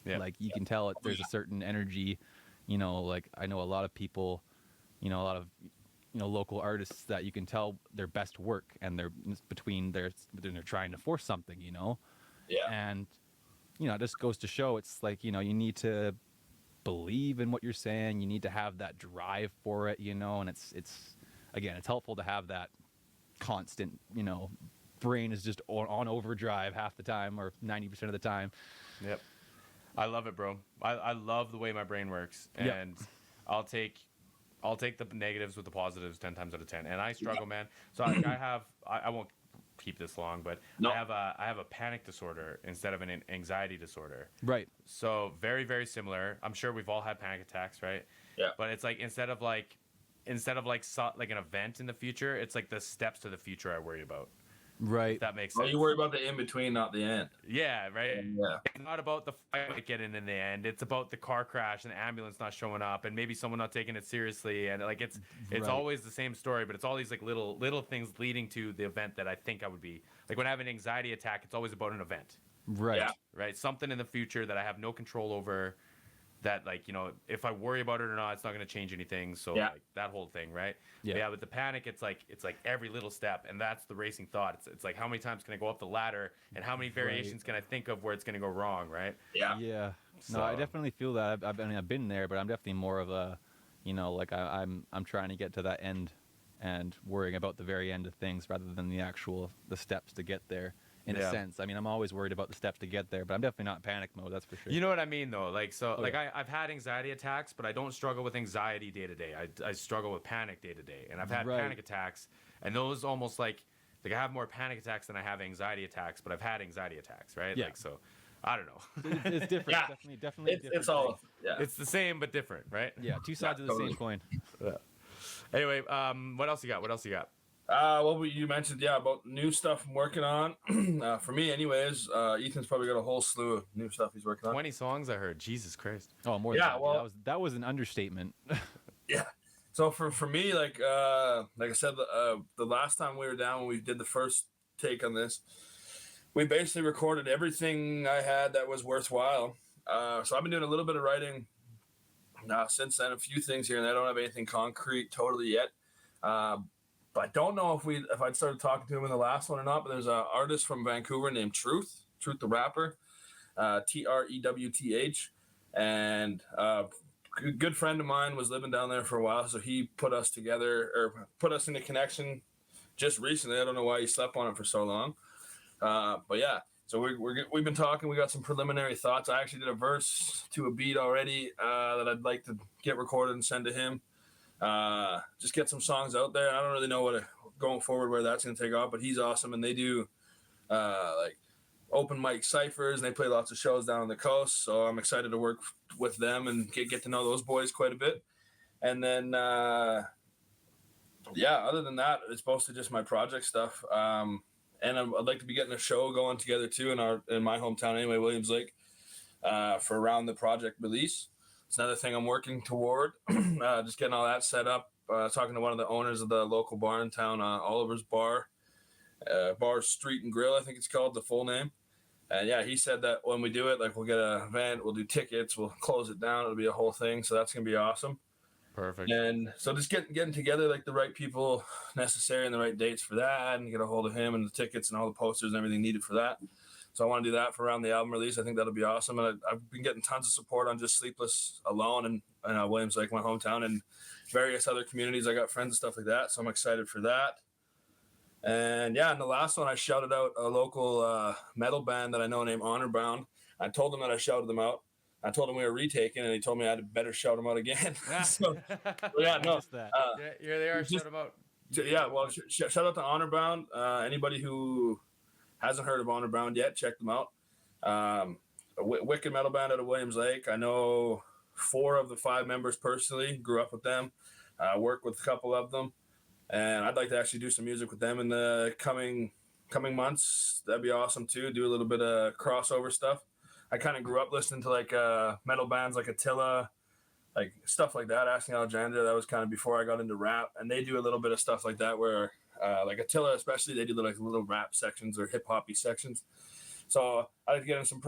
Like you can tell there's a certain energy. Like I know a lot of people, a lot of local artists that you can tell their best work and they're trying to force something, and it just goes to show it's like, you need to believe in what you're saying. You need to have that drive for it, and it's again, it's helpful to have that constant, brain is just on overdrive half the time or 90% of the time. Yep. I love it, bro. I love the way my brain works, and I'll take the negatives with the positives 10 times out of 10. And I struggle, man. So I won't keep this long, but I have a panic disorder instead of an anxiety disorder. Right. So very, very similar. I'm sure we've all had panic attacks, right? Yeah. But it's like instead of like an event in the future, it's like the steps to the future I worry about. Right. If that makes Well, sense. you worry about the in between, not the end. Yeah, right. Yeah. It's not about the fight getting in the end. It's about the car crash and the ambulance not showing up and maybe someone not taking it seriously. And like it's always the same story, but it's all these like little things leading to the event that I think I would be. Like when I have an anxiety attack, it's always about an event. Right. Yeah. Right. Something in the future that I have no control over. That like, if I worry about it or not, it's not going to change anything. So like that whole thing, right? Yeah. But yeah, with the panic, it's like every little step, and that's the racing thought. It's like how many times can I go up the ladder, and how many variations can I think of where it's going to go wrong, right? Yeah. Yeah. So, No, I definitely feel that. I've been there, but I'm definitely more of a, like I'm trying to get to that end, and worrying about the very end of things rather than the steps to get there. In a sense, I mean, I'm always worried about the steps to get there, but I'm definitely not in panic mode. That's for sure. You know what I mean, though. Like I've had anxiety attacks, but I don't struggle with anxiety day to day. I struggle with panic day to day, and I've had panic attacks, and those almost like I have more panic attacks than I have anxiety attacks, but I've had anxiety attacks, right? Yeah. Like so, I don't know. It's different. Yeah. Definitely different. It's all. Yeah. It's the same but different, right? Yeah, two sides of the same coin. Anyway, what else you got? You mentioned, about new stuff I'm working on. For me, anyways, Ethan's probably got a whole slew of new stuff he's working on. 20 songs I heard. Jesus Christ. Oh, more than that. Well, that was an understatement. Yeah. So for me, like I said, the last time we were down when we did the first take on this, we basically recorded everything I had that was worthwhile. So I've been doing a little bit of writing since then, a few things here and there. I don't have anything concrete totally yet. But I don't know if I'd started talking to him in the last one or not, but there's an artist from Vancouver named Truth the rapper. Trewth, and good friend of mine was living down there for a while, so he put us together or put us into connection just recently. I don't know why he slept on it for so long, but yeah. So we've been talking. We got some preliminary thoughts. I actually did a verse to a beat already that I'd like to get recorded and send to him. Just get some songs out there. I don't really know going forward where that's going to take off, but he's awesome, and they do like open mic ciphers, and they play lots of shows down on the coast. So I'm excited to work with them and get to know those boys quite a bit. And then other than that, it's mostly just my project stuff. And I'd like to be getting a show going together too in my hometown anyway, Williams Lake, for around the project release. It's another thing I'm working toward. Just getting all that set up. Talking to one of the owners of the local bar in town, Oliver's Bar, Bar Street and Grill, I think it's called, the full name. And yeah, he said that when we do it, like we'll get an event, we'll do tickets, we'll close it down. It'll be a whole thing. So that's going to be awesome. Perfect. And so just getting together like the right people necessary and the right dates for that, and get a hold of him and the tickets and all the posters and everything needed for that. So I want to do that for around the album release. I think that'll be awesome. And I've been getting tons of support on just Sleepless alone and Williams Lake, my hometown, and various other communities. I got friends and stuff like that. So I'm excited for that. And yeah, and the last one, I shouted out a local metal band that I know named Honor Bound. I told them that I shouted them out. I told him we were retaking, and he told me I had better shout them out again. So, yeah, no. Here they are. Shout them out. Yeah, well, shout out to Honor Bound. Anybody who hasn't heard of Honor Bound yet, check them out. A wicked metal band out of Williams Lake. I know 4 of the 5 members personally. Grew up with them. Worked with a couple of them. And I'd like to actually do some music with them in the coming months. That'd be awesome too. Do a little bit of crossover stuff. I kind of grew up listening to like metal bands like Attila, like stuff like that. Asking Alexandria, that was kind of before I got into rap. And they do a little bit of stuff like that where like Attila especially, they do like little rap sections or hip hoppy sections. So I'd like to get in some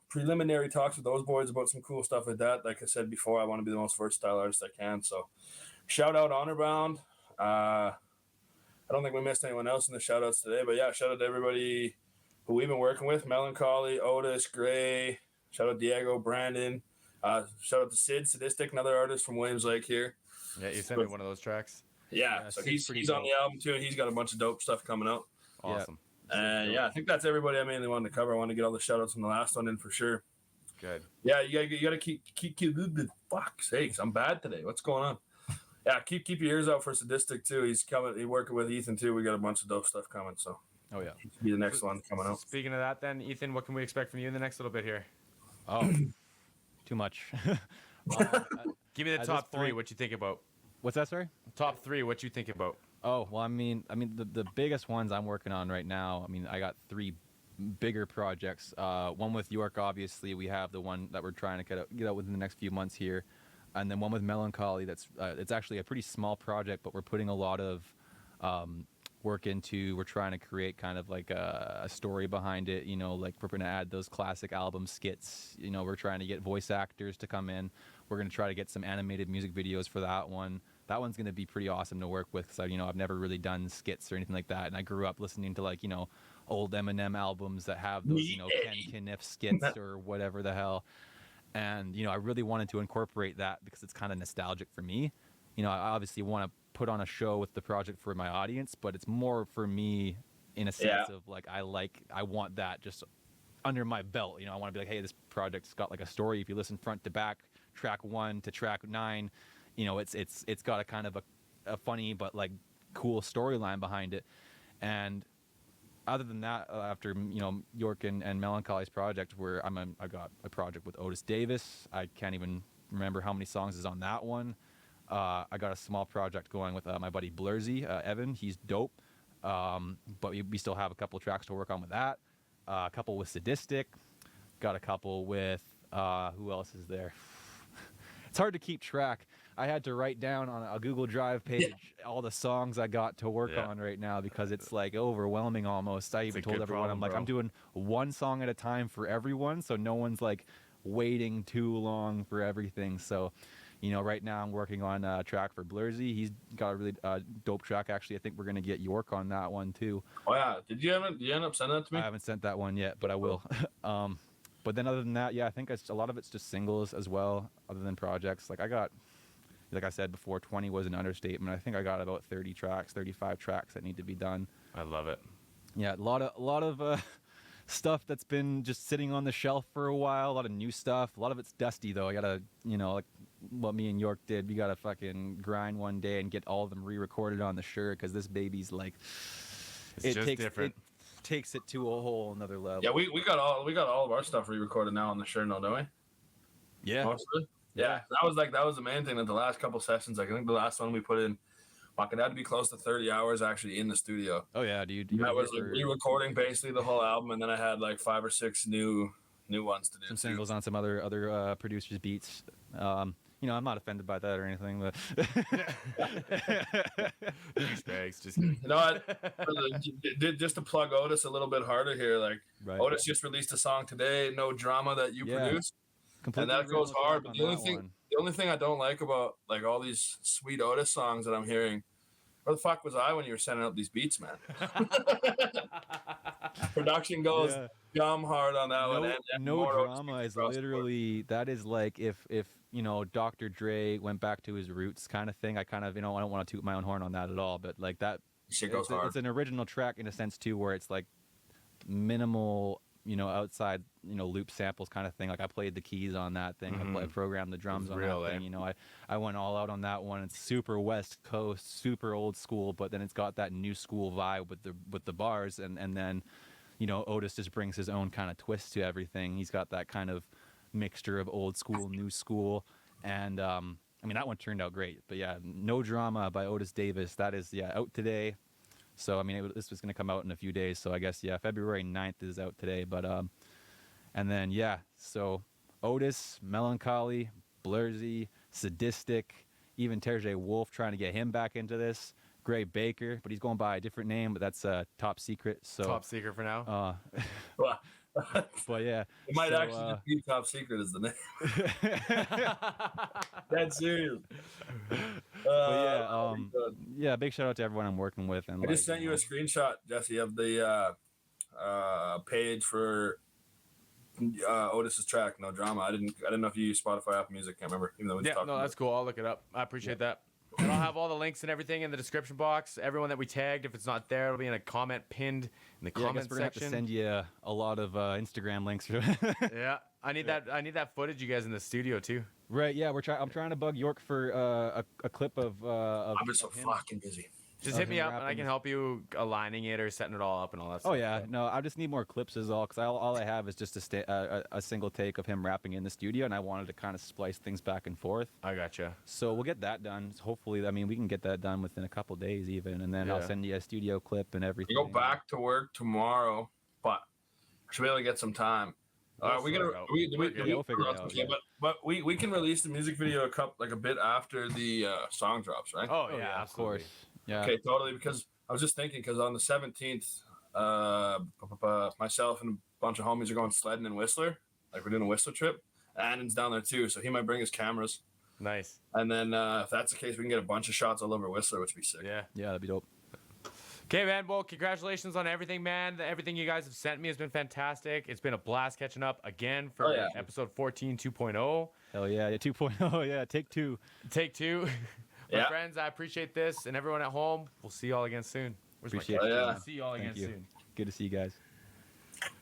preliminary talks with those boys about some cool stuff like that. Like I said before, I want to be the most versatile artist I can. So shout out Honor Bound. I don't think we missed anyone else in the shout outs today, but yeah, shout out to everybody who we've been working with: Melancholy, Otis, Gray. Shout out Diego, Brandon. Shout out to Sid, Sadistic, another artist from Williams Lake here. Yeah, you sent me one of those tracks. Yeah, so he's on the album too, and he's got a bunch of dope stuff coming out. Awesome. And yeah, I think that's everybody I mainly wanted to cover. I want to get all the shout outs from the last one in for sure. Good. Yeah, you gotta keep fuck's sakes, I'm bad today. What's going on? Yeah, keep your ears out for Sadistic too. He's coming. He's working with Ethan too. We got a bunch of dope stuff coming. So oh yeah, be the next one coming out. Speaking of that, then Ethan, what can we expect from you in the next little bit here? Oh, too much. Give me the top 3. What you think about? What's that? Sorry. Top 3. What you think about? Oh well, I mean, the biggest ones I'm working on right now. I mean, I got 3 bigger projects. One with York, obviously. We have the one that we're trying to get out within the next few months here. And then one with Melancholy. That's it's actually a pretty small project, but we're putting a lot of work into. We're trying to create kind of like a story behind it. You know, like we're going to add those classic album skits. You know, we're trying to get voice actors to come in. We're going to try to get some animated music videos for that one. That one's going to be pretty awesome to work with because I've never really done skits or anything like that, and I grew up listening to old Eminem albums that have those Ken Kniff skits or whatever the hell. And, I really wanted to incorporate that because it's kind of nostalgic for me. I obviously want to put on a show with the project for my audience, but it's more for me in a sense of I want that just under my belt. I want to be like, hey, this project's got like a story. If you listen front to back, track 1 to track 9, it's got a kind of a funny but like cool storyline behind it. And other than that, after York and Melancholy's project, where I got a project with Otis Davis. I can't even remember how many songs is on that one. I got a small project going with my buddy Blursy, Evan. He's dope, but we still have a couple of tracks to work on with that. A couple with Sadistic. Got a couple with who else is there? It's hard to keep track. I had to write down on a Google Drive page all the songs I got to work on right now because it's like overwhelming almost. I even told everyone, I'm doing one song at a time for everyone, so no one's like waiting too long for everything. So, right now I'm working on a track for Blursy. He's got a really dope track. Actually, I think we're gonna get York on that one too. Oh yeah, did you end up sending that to me? I haven't sent that one yet, but I will. But then other than that, yeah, I think a lot of it's just singles as well, other than projects. Like I said before, 20 was an understatement. I think I got about 30 tracks, 35 tracks that need to be done. I love it. Yeah, a lot of stuff that's been just sitting on the shelf for a while. A lot of new stuff. A lot of it's dusty though. I gotta, like what me and York did. We gotta fucking grind one day and get all of them re-recorded on the shirt because this baby's like, It's just different. It takes it to a whole another level. Yeah, we got all of our stuff re-recorded now on the shirt, no, don't we? Yeah. Mostly. Yeah, that was the main thing. That the last couple sessions, like I think the last one we put in, fuck, it had to be close to 30 hours actually in the studio. Oh yeah, dude. That was like re-recording basically the whole album, and then I had like 5 or 6 new ones to do. Some singles on some other producers' beats. I'm not offended by that or anything, but Douchebags, just kidding. You know what? Just to plug Otis a little bit harder here, like right. Otis just released a song today, "No Drama," that you produced, Completely and that goes hard. But on the only that thing, one. the only thing I don't like about like all these sweet Otis songs that I'm hearing, where the fuck was I when you were sending out these beats, man? Production goes dumb hard on that one. And no more drama Otis is literally that is like if Dr. Dre went back to his roots kind of thing. I kind of I don't want to toot my own horn on that at all, but like that shit goes hard. It's an original track in a sense too, where it's like minimal outside loop samples kind of thing. Like I played the keys on that thing. I programmed the drums on that thing. I went all out on that one. It's super West Coast, super old school, but then it's got that new school vibe with the bars, and then Otis just brings his own kind of twist to everything. He's got that kind of mixture of old school, new school, and that one turned out great. But yeah, No Drama by Otis Davis, that is out today. So this was going to come out in a few days, so I guess February 9th is out today. But and then so Otis, Melancholy, Blursy, Sadistic, even Terje Wolf, trying to get him back into this. Gray Baker, but he's going by a different name, but that's Top Secret. So Top Secret for now. But yeah, it might actually just be Top Secret is the name. That's serious. Big shout out to everyone I'm working with. And I just sent you a screenshot, Jesse, of the page for Otis's track, No Drama. I didn't know if you use Spotify, Apple Music. Can't remember. Even though we talked that's cool. I'll look it up. I appreciate that. And I'll have all the links and everything in the description box. Everyone that we tagged, if it's not there, it'll be in a comment pinned in the comment we're gonna section. have to send you a lot of Instagram links. Yeah, I need that. I need that footage, you guys, in the studio too. Right? Yeah, I'm trying to bug York for a clip of. I've been so fucking busy. Just hit me up and I can help you aligning it or setting it all up and all that stuff. Oh yeah, no, I just need more clips is all, because all I have is just a single take of him rapping in the studio, and I wanted to kind of splice things back and forth. I gotcha. So we'll get that done. Hopefully, we can get that done within a couple days even, and then I'll send you a studio clip and everything. We go back to work tomorrow, but I should be able to get some time. We'll figure it out. But we can release the music video a bit after the song drops, right? Oh yeah, of course. Yeah. Okay, totally. Because I was just thinking, because on the 17th, myself and a bunch of homies are going sledding in Whistler. Like we're doing a Whistler trip. Annan's down there too, so he might bring his cameras. Nice. And then if that's the case, we can get a bunch of shots all over Whistler, which would be sick. Yeah, that'd be dope. Okay, man. Well, congratulations on everything, man. Everything you guys have sent me has been fantastic. It's been a blast catching up again for episode 14 2.0. Hell yeah, 2.0. Yeah, take two. Take two. My friends, I appreciate this, and everyone at home. We'll see you all again soon. Appreciate it. Yeah. See you all again soon. Good to see you guys.